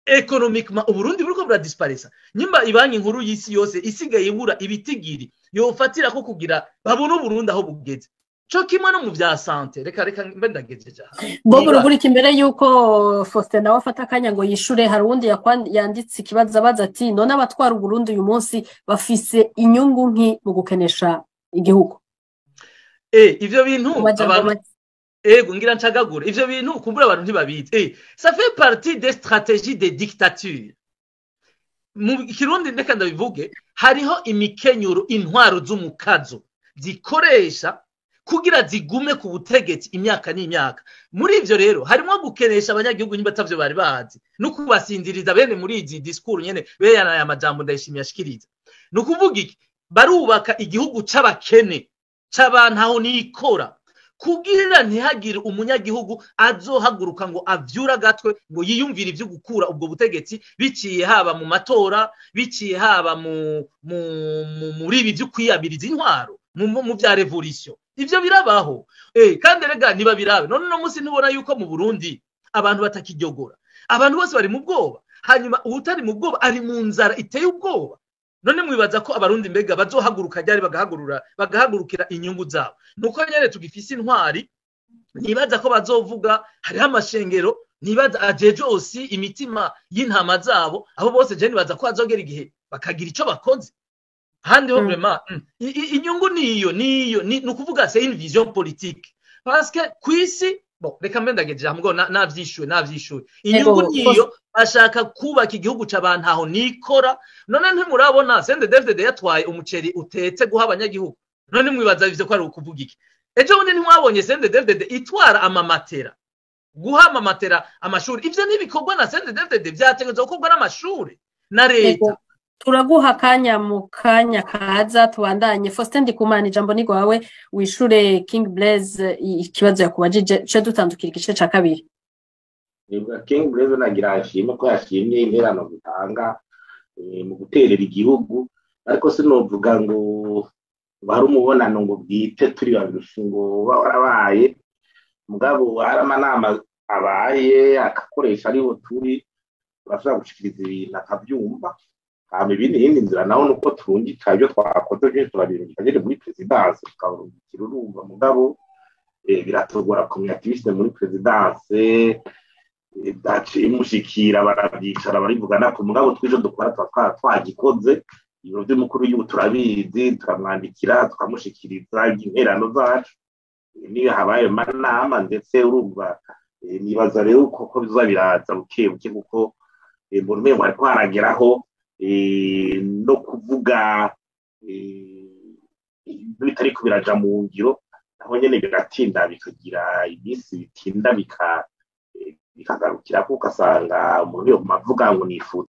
economiquement uburundi buriko buradisparesa nyimba ibanki nkuru y'isi yose isigaye ibura ibitigiri yofatira ko kugira babona uburundi aho bugeze cyo kimwe no mu bya sante reka mbe ndagejeje Bobo rugurika imbere yuko Faustin nawe afata akanya ngo yishure hari undi yanditse ikibazo abaza ati none abatwara uburundi uyu munsi bafise inyungu nki mu gukenesha igihugu ivyo bintu abantu ngira ncagagura ivyo bintu kumbura abantu ntibabizi ça fait partie des stratégies de dictature mu kirundi ndeka ndabivuge hariho imikenyuro intwaro z'umukazo zikoresha kugira zigume ku butegetsi imyaka n'imyaka muri ivyo rero harimo gukenesha abanyagihugu nyimba tavyo bari bazi no kubasinziriza bene muri izi discours nyene beyana ya majambo ndayishimiye ashikiriza no kuvuga iki barubaka igihugu c'abakene c'abantu aho nikora kugira ntihagire umunyagihugu azohaguruka ngo avyura gatwe ngo yiyumvire ivyo gukura ubwo butegetsi biciye haba mu matora biciye haba muri ibi byo kwiyabiriza intwaro mu bya revolution ivyo birabaho kandi rega niba birabe none no munsi ntubona yuko mu Burundi abantu batakijyogora abantu bose bari mu bwoba hanyuma ubutari mu bwoba ari mu nzara iteye ubwoba none mwibaza ko abarundi mbega bazohaguruka ryari bagahagurukira inyungu zabo nuko nyene tugifise intwari nibaza ko bazovuga hari amashengero nibaza ajeje osi imitima y'intama zabo abo bose je nibaza ko azogera igihe bakagira ico bakoze handi ho vraiment inyungu niyo nukuvuga c'est une vision politique parce que kwisi reka mbendageje hamwe navyishuwe inyungu niyo ashaka kubaka igihugu c'abantu aho nikora none ntimurabona CNDD-FDD yatwaye umuceri utetse guha abanyagihugu none mwibaza ivyo ko ari ukuvuga iki ejo bundi ntimwabonye CNDD-FDD itwara amamatera guha amamatera amashuri ivyo ntibikorwa na CNDD-FDD vyategezwa gukorwa n'amashuri na leta turaguha kanya mu kanya kaza tubandanye Faustin Ndikumana ijambo ni gwawe wishure King Blaze ikibazo yakubajije cyo dutandukira igice ca kabiri King Blaze nagira ashime ko yashimye interano gutanga mu guterera igihugu ariko sinovuga ngo bari umubonano ngo bwite turi babiri ngo barabaye mugabo haramanama abaye akakoresha ariho turi bashaka gushikiriza ibintu akabyumva ibindi yindi nzira naho nuko turungika ibyo twakoze byinshi turabirungika nyine muri presidence tukabirungikira urumva mugabo biratugora community muri presidence imushikira barabyicara barivugana ku mugabo twije dukora twagikoze ibiro by'umukuru w'igihugu turabizi turamwandikira tukamushikiriza interano zacu niyo habaye manama ndetse urumva nibaza rero uko bizabiraza buke kuko mbone bari kwarageraho no kuvuga bitari kubiraja mu ngiro naho nyene biratinda bikagira iminsi bitinda bikagarukira ko ugasanga umuntu yo mavuga ngo nifuza